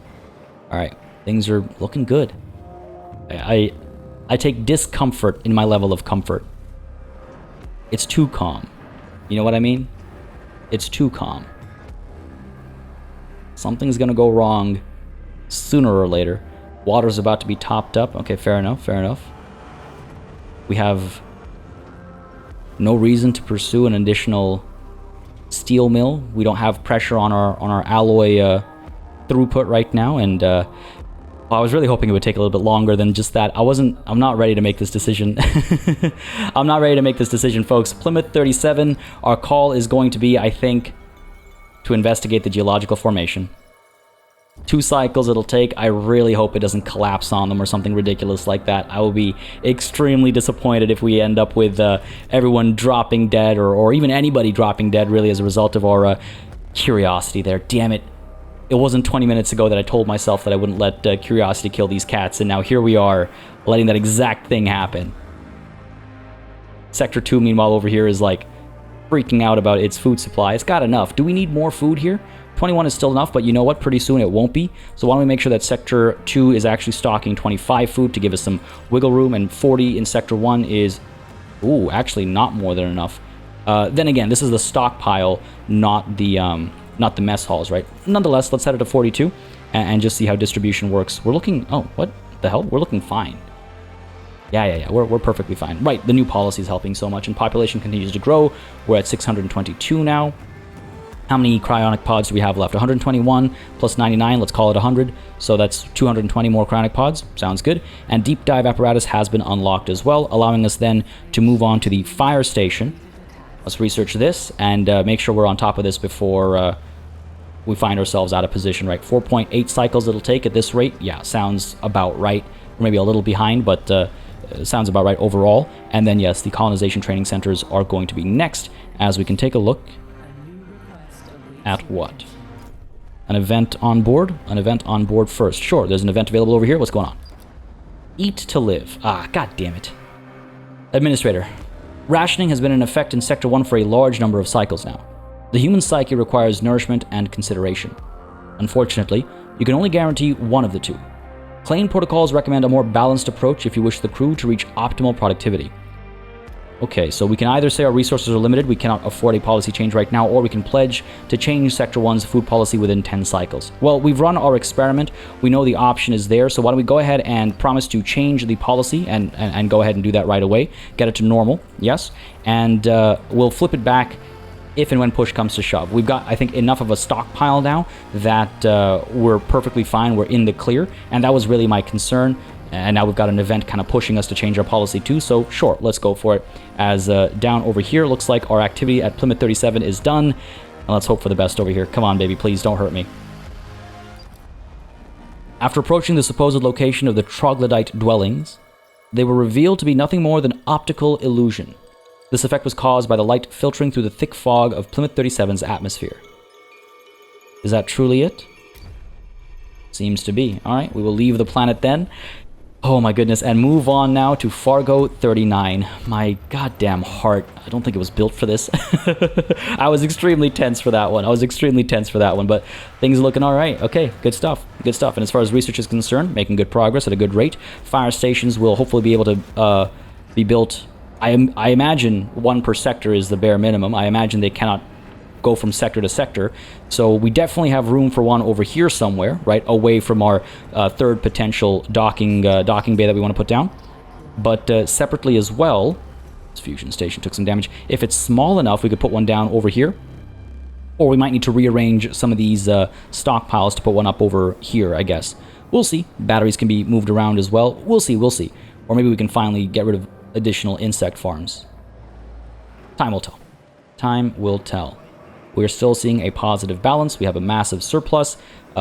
All right, things are looking good. I take discomfort in my level of comfort. It's too calm. You know what I mean? It's too calm. Something's gonna go wrong sooner or later. Water's about to be topped up. Okay, fair enough, fair enough. We have no reason to pursue an additional steel mill. We don't have pressure on our alloy throughput right now, and I was really hoping it would take a little bit longer than just that. I'm not ready to make this decision. I'm not ready to make this decision, folks. Plymouth 37, our call is going to be, I think, to investigate the geological formation. 2 cycles it'll take. I really hope it doesn't collapse on them or something ridiculous like that. I will be extremely disappointed if we end up with everyone dropping dead or even anybody dropping dead, really, as a result of our curiosity there. Damn it. It wasn't 20 minutes ago that I told myself that I wouldn't let curiosity kill these cats, and now here we are, letting that exact thing happen. Sector 2, meanwhile, over here is, like, freaking out about its food supply. It's got enough. Do we need more food here? 21 is still enough, but you know what? Pretty soon it won't be. So why don't we make sure that Sector 2 is actually stocking 25 food to give us some wiggle room, and 40 in Sector 1 is, ooh, actually not more than enough. Then again, this is the stockpile, not the mess halls, right? Nonetheless, let's set it to 42 and just see how distribution works. We're looking... Oh, what the hell? We're looking fine. Yeah. We're perfectly fine. Right, the new policy is helping so much, and population continues to grow. We're at 622 now. How many cryonic pods do we have left? 121 plus 99, let's call it 100. So that's 220 more cryonic pods. Sounds good. And deep dive apparatus has been unlocked as well, allowing us then to move on to the fire station. Let's research this and make sure we're on top of this before we find ourselves out of position, right? 4.8 cycles it'll take at this rate. Yeah, sounds about right. We're maybe a little behind, but sounds about right overall. And then, yes, the colonization training centers are going to be next, as we can take a look at what? An event on board? An event on board first. Sure, there's an event available over here. What's going on? Eat to live. Ah, god damn it. Administrator. Rationing has been in effect in Sector 1 for a large number of cycles now. The human psyche requires nourishment and consideration. Unfortunately, you can only guarantee one of the two. Claim protocols recommend a more balanced approach if you wish the crew to reach optimal productivity. Okay, so we can either say our resources are limited, we cannot afford a policy change right now, or we can pledge to change Sector 1's food policy within 10 cycles. Well, we've run our experiment, we know the option is there, so why don't we go ahead and promise to change the policy and go ahead and do that right away, get it to normal, yes, and we'll flip it back if and when push comes to shove. We've got, I think, enough of a stockpile now that we're perfectly fine, we're in the clear, and that was really my concern. And now we've got an event kind of pushing us to change our policy too, so sure, let's go for it. As down over here, looks like our activity at Plymouth 37 is done. And let's hope for the best over here. Come on, baby, please don't hurt me. After approaching the supposed location of the troglodyte dwellings, they were revealed to be nothing more than optical illusion. This effect was caused by the light filtering through the thick fog of Plymouth 37's atmosphere. Is that truly it? Seems to be. All right, we will leave the planet then. Oh my goodness, and move on now to Fargo 39. My goddamn heart. I don't think it was built for this. I was extremely tense for that one. But things are looking all right. Okay, good stuff. Good stuff. And as far as research is concerned, making good progress at a good rate. Fire stations will hopefully be able to be built. I imagine one per sector is the bare minimum. I imagine they cannot go from sector to sector, so we definitely have room for one over here somewhere, right, away from our third potential docking bay that we want to put down. But separately as well, this fusion station took some damage. If it's small enough, we could put one down over here. Or we might need to rearrange some of these stockpiles to put one up over here, I guess. We'll see. Batteries can be moved around as well. We'll see, we'll see. Or maybe we can finally get rid of additional insect farms. Time will tell. Time will tell. We're still seeing a positive balance. We have a massive surplus.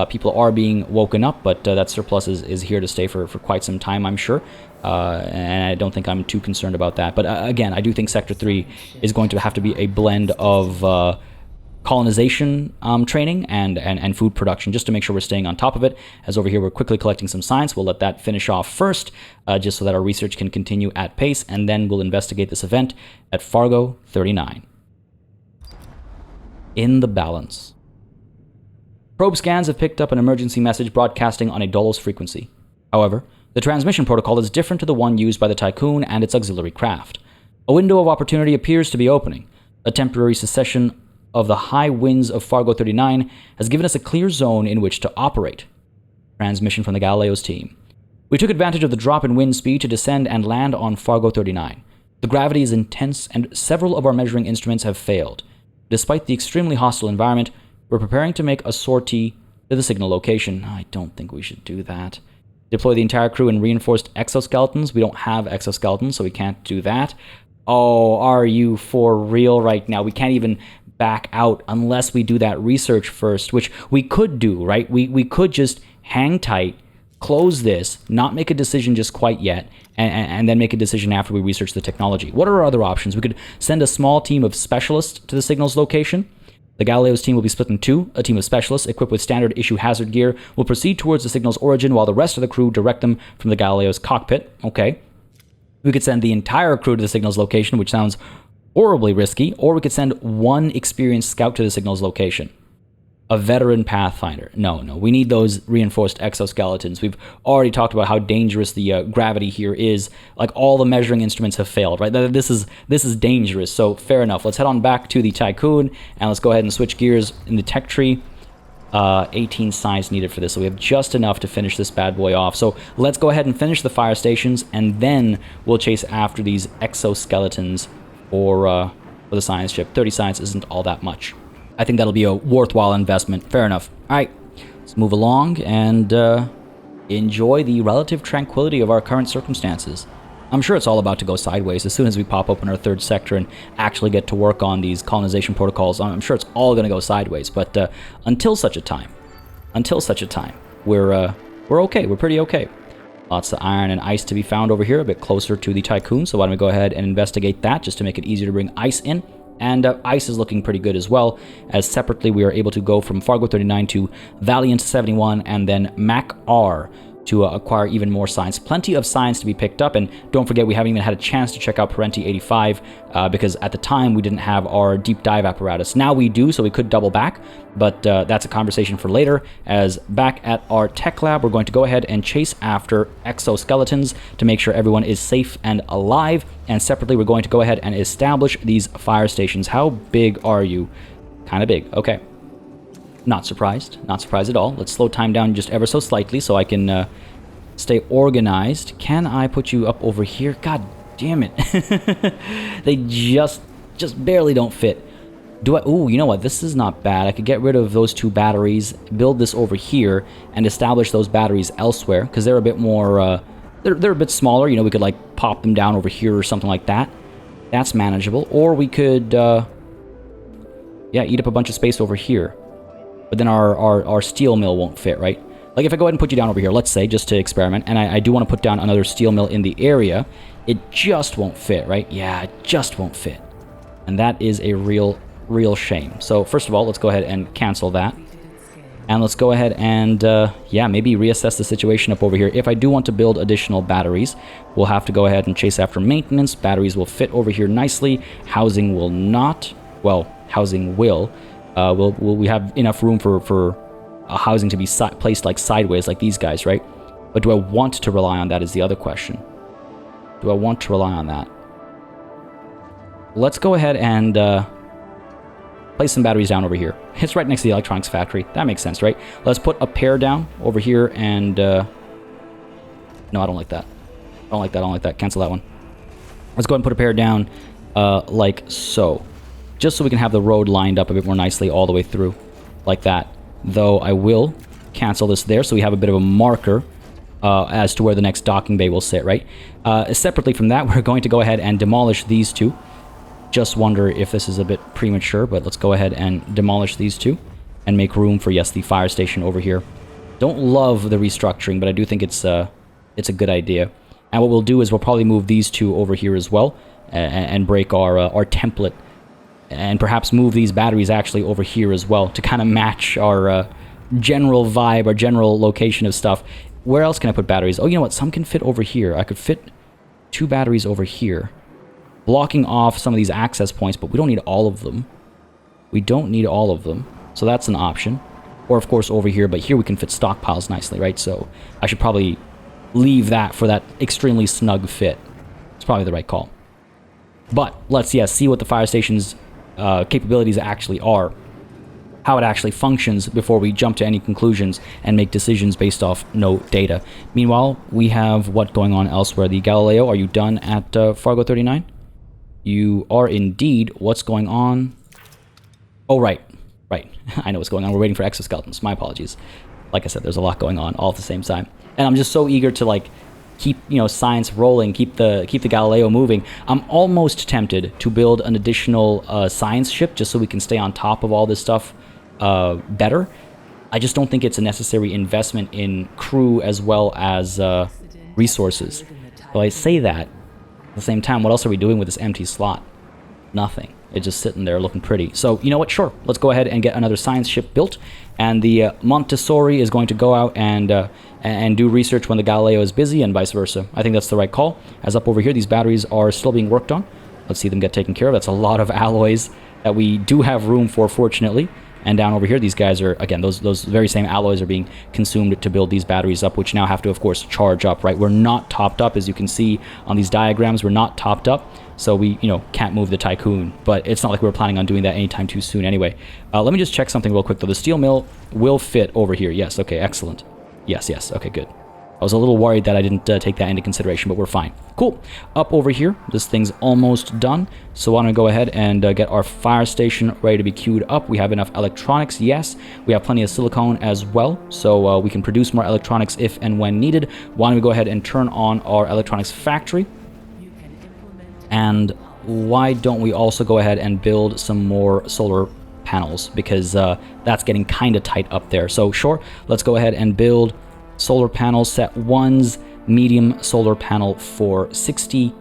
People are being woken up, but that surplus is here to stay for quite some time, I'm sure. And I don't think I'm too concerned about that. But again, I do think Sector 3 is going to have to be a blend of colonization training and food production, just to make sure we're staying on top of it. As over here, we're quickly collecting some science. We'll let that finish off first, just so that our research can continue at pace, and then we'll investigate this event at Fargo 39. In the balance. Probe scans have picked up an emergency message broadcasting on a Dolos frequency. However, the transmission protocol is different to the one used by the Tiqqun and its auxiliary craft. A window of opportunity appears to be opening. A temporary cessation of the high winds of Fargo 39 has given us a clear zone in which to operate. Transmission from the Galileo's team. We took advantage of the drop in wind speed to descend and land on Fargo 39. The gravity is intense and several of our measuring instruments have failed. Despite the extremely hostile environment, we're preparing to make a sortie to the signal location. I don't think we should do that. Deploy the entire crew in reinforced exoskeletons. We don't have exoskeletons, so we can't do that. Oh, are you for real right now? We can't even back out unless we do that research first, which we could do, right? We could just hang tight, close this, not make a decision just quite yet, and then make a decision after we research the technology. What are our other options? We could send a small team of specialists to the signal's location. The Galileo's team will be split in two. A team of specialists equipped with standard issue hazard gear will proceed towards the signal's origin while the rest of the crew direct them from the Galileo's cockpit. Okay. We could send the entire crew to the signal's location, which sounds horribly risky, or we could send one experienced scout to the signal's location. A veteran pathfinder. No, we need those reinforced exoskeletons. We've already talked about how dangerous the gravity here is. Like, all the measuring instruments have failed, right? This is dangerous, so fair enough. Let's head on back to the Tiqqun, and let's go ahead and switch gears in the tech tree. 18 science needed for this, so we have just enough to finish this bad boy off. So let's go ahead and finish the fire stations, and then we'll chase after these exoskeletons for the science ship. 30 science isn't all that much. I think that'll be a worthwhile investment. Fair enough. All right, let's move along and enjoy the relative tranquility of our current circumstances. I'm sure it's all about to go sideways as soon as we pop open our third sector and actually get to work on these colonization protocols. I'm sure it's all going to go sideways, but until such a time, we're okay. We're pretty okay. Lots of iron and ice to be found over here, a bit closer to the Tiqqun, so why don't we go ahead and investigate that just to make it easier to bring ice in. And ice is looking pretty good as well, as separately we are able to go from Fargo 39 to Valiant 71 and then Mac R to acquire even more science. Plenty of science to be picked up, and don't forget we haven't even had a chance to check out PartyElite because at the time we didn't have our deep dive apparatus. Now we do, so we could double back, but that's a conversation for later. As back at our tech lab, we're going to go ahead and chase after exoskeletons to make sure everyone is safe and alive, and separately we're going to go ahead and establish these fire stations. How big are you? Kind of big. Okay. Not surprised at all. Let's slow time down just ever so slightly so I can stay organized. Can I put you up over here? God damn it. They just barely don't fit. Ooh, you know what? This is not bad. I could get rid of those two batteries, build this over here, and establish those batteries elsewhere, because they're a bit more, they're a bit smaller. You know, we could, like, pop them down over here or something like that. That's manageable. Or we could, yeah, eat up a bunch of space over here. But then our steel mill won't fit, right? Like, if I go ahead and put you down over here, let's say, just to experiment, and I do want to put down another steel mill in the area, it just won't fit, right? Yeah, it just won't fit. And that is a real shame. So, first of all, let's go ahead and cancel that. And let's go ahead and, yeah, maybe reassess the situation up over here. If I do want to build additional batteries, we'll have to go ahead and chase after maintenance. Batteries will fit over here nicely. Housing will not. Well, housing will. Will we have enough room for housing to be placed like sideways like these guys, right? But do I want to rely on that is the other question. Do I want to rely on that? Let's go ahead and place some batteries down over here. It's right next to the electronics factory. That makes sense, right? Let's put a pair down over here and... no, I don't like that. Don't like that, don't like that. Cancel that one. Let's go ahead and put a pair down like so. Just so we can have the road lined up a bit more nicely all the way through. Like that. Though I will cancel this there so we have a bit of a marker as to where the next docking bay will sit, right? Separately from that, we're going to go ahead and demolish these two. Just wonder if this is a bit premature, but let's go ahead and demolish these two and make room for, yes, the fire station over here. Don't love the restructuring, but I do think it's a good idea. And what we'll do is we'll probably move these two over here as well and break our template and perhaps move these batteries actually over here as well to kind of match our general vibe, our general location of stuff. Where else can I put batteries? Oh, you know what? Some can fit over here. I could fit 2 batteries over here, blocking off some of these access points, but we don't need all of them. We don't need all of them, so that's an option. Or, of course, over here, but here we can fit stockpiles nicely, right? So I should probably leave that for that extremely snug fit. It's probably the right call. But let's, see what the fire station's capabilities actually are, how it actually functions before we jump to any conclusions and make decisions based off no data. Meanwhile, we have what going on elsewhere. The Galileo, are you done at Fargo 39? You are indeed. What's going on? Oh, right. I know what's going on. We're waiting for exoskeletons. My apologies. Like I said, there's a lot going on all at the same time. And I'm just so eager to, like, keep, science rolling, keep the Galileo moving. I'm almost tempted to build an additional science ship just so we can stay on top of all this stuff better. I just don't think it's a necessary investment in crew as well as resources. Well, I say that. At the same time, what else are we doing with this empty slot? Nothing. It's just sitting there looking pretty. So, you know what? Sure. Let's go ahead and get another science ship built. And the Montessori is going to go out and do research when the Galileo is busy and vice versa. I think that's the right call. As up over here, these batteries are still being worked on. Let's see them get taken care of. That's a lot of alloys that we do have room for, fortunately. And down over here, these guys are, again, those very same alloys are being consumed to build these batteries up, which now have to, of course, charge up, right? We're not topped up, as you can see on these diagrams. We're not topped up, so we, can't move the Tiqqun. But it's not like we were planning on doing that anytime too soon anyway. Let me just check something real quick, though. The steel mill will fit over here. Yes, okay, excellent. Yes, okay, good. I was a little worried that I didn't take that into consideration, but we're fine. Cool. Up over here, this thing's almost done. So why don't we go ahead and get our fire station ready to be queued up. We have enough electronics, yes. We have plenty of silicone as well, so we can produce more electronics if and when needed. Why don't we go ahead and turn on our electronics factory? And why don't we also go ahead and build some more solar panels, because that's getting kind of tight up there. So sure, let's go ahead and build solar panel set 1's medium solar panel for 60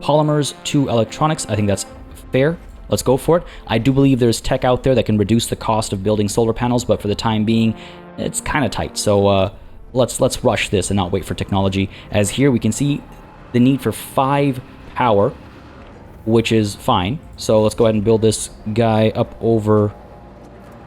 polymers, 2 electronics. I think that's fair. Let's go for it. I do believe there's tech out there that can reduce the cost of building solar panels, but for the time being, it's kind of tight. So let's rush this and not wait for technology. As here we can see the need for 5 power, which is fine. So let's go ahead and build this guy up over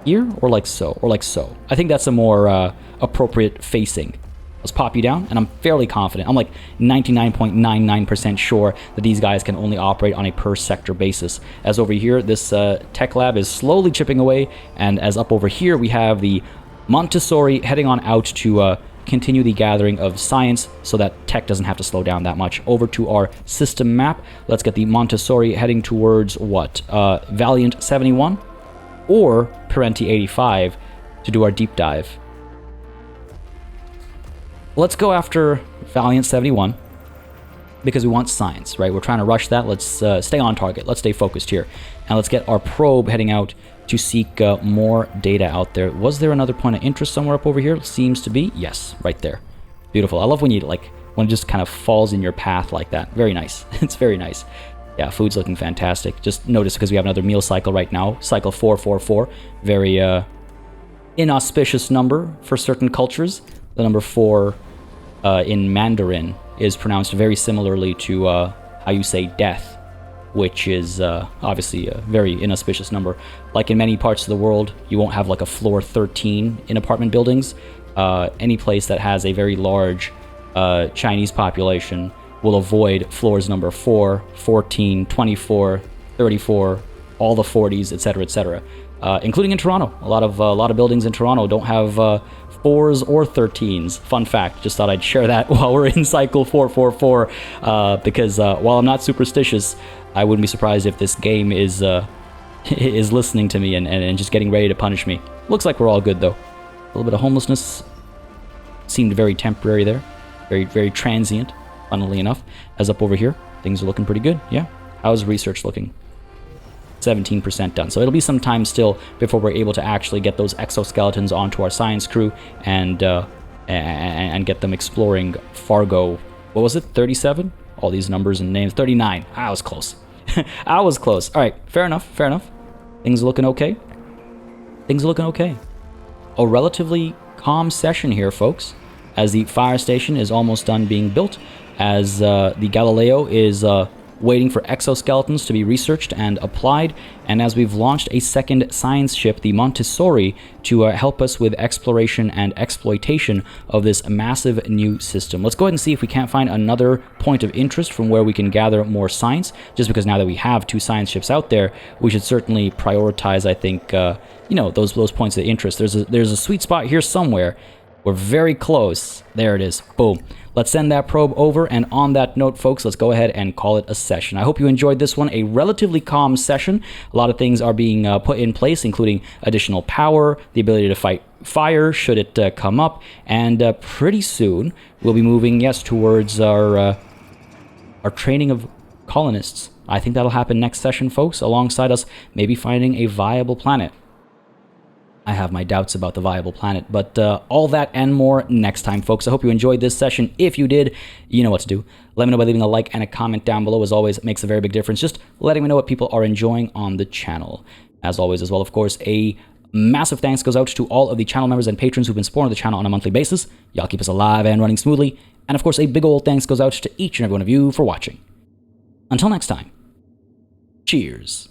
here, or like so, or like so. I think that's a more appropriate facing. Let's pop you down, and I'm fairly confident. I'm like 99.99% sure that these guys can only operate on a per sector basis. As over here, this tech lab is slowly chipping away, and as up over here, we have the Montessori heading on out to continue the gathering of science so that tech doesn't have to slow down that much. Over to our system map. Let's get the Montessori heading towards what? Valiant 71 or Parenti 85 to do our deep dive. Let's go after Valiant 71 because we want science, right? We're trying to rush that. Let's stay on target. Let's stay focused here. And let's get our probe heading out to seek more data out there. Was there another point of interest somewhere up over here? Seems to be. Yes, right there. Beautiful. I love when when it just kind of falls in your path like that. Very nice. It's very nice. Yeah, food's looking fantastic. Just notice because we have another meal cycle right now. Cycle 444. Very inauspicious number for certain cultures. The number 4 in Mandarin is pronounced very similarly to how you say death, which is obviously a very inauspicious number. Like in many parts of the world, you won't have like a floor 13 in apartment buildings. Any place that has a very large Chinese population will avoid floors number 4, 14, 24, 34, all the 40s, etc., etc. Including in Toronto. A lot of buildings in Toronto don't have 4s or 13s. Fun fact, just thought I'd share that while we're in cycle 444, because while I'm not superstitious, I wouldn't be surprised if this game is is listening to me and just getting ready to punish me. Looks like we're all good though. A little bit of homelessness seemed very temporary there, very transient, funnily enough. As up over here, things are looking pretty good. Yeah, how's research looking? 17% done. So it'll be some time still before we're able to actually get those exoskeletons onto our science crew and get them exploring Fargo. What was it? 37? All these numbers and names. 39. I was close. I was close. All right, fair enough. Things are looking okay. A relatively calm session here, folks, as the fire station is almost done being built, as the Galileo is waiting for exoskeletons to be researched and applied, and as we've launched a second science ship, the Montessori, to help us with exploration and exploitation of this massive new system. Let's go ahead and see if we can't find another point of interest from where we can gather more science, just because now that we have 2 science ships out there, we should certainly prioritize, I think, those points of interest. There's a sweet spot here somewhere. We're very close. There it is. Boom. Let's send that probe over, and on that note, folks, let's go ahead and call it a session. I hope you enjoyed this one, a relatively calm session. A lot of things are being put in place, including additional power, the ability to fight fire should it come up, and pretty soon we'll be moving, yes, towards our training of colonists. I think that'll happen next session, folks, alongside us maybe finding a viable planet. I have my doubts about the viable planet, but all that and more next time, folks. I hope you enjoyed this session. If you did, you know what to do. Let me know by leaving a like and a comment down below. As always, it makes a very big difference. Just letting me know what people are enjoying on the channel. As always, as well, of course, a massive thanks goes out to all of the channel members and patrons who've been supporting the channel on a monthly basis. Y'all keep us alive and running smoothly. And of course, a big old thanks goes out to each and every one of you for watching. Until next time, cheers.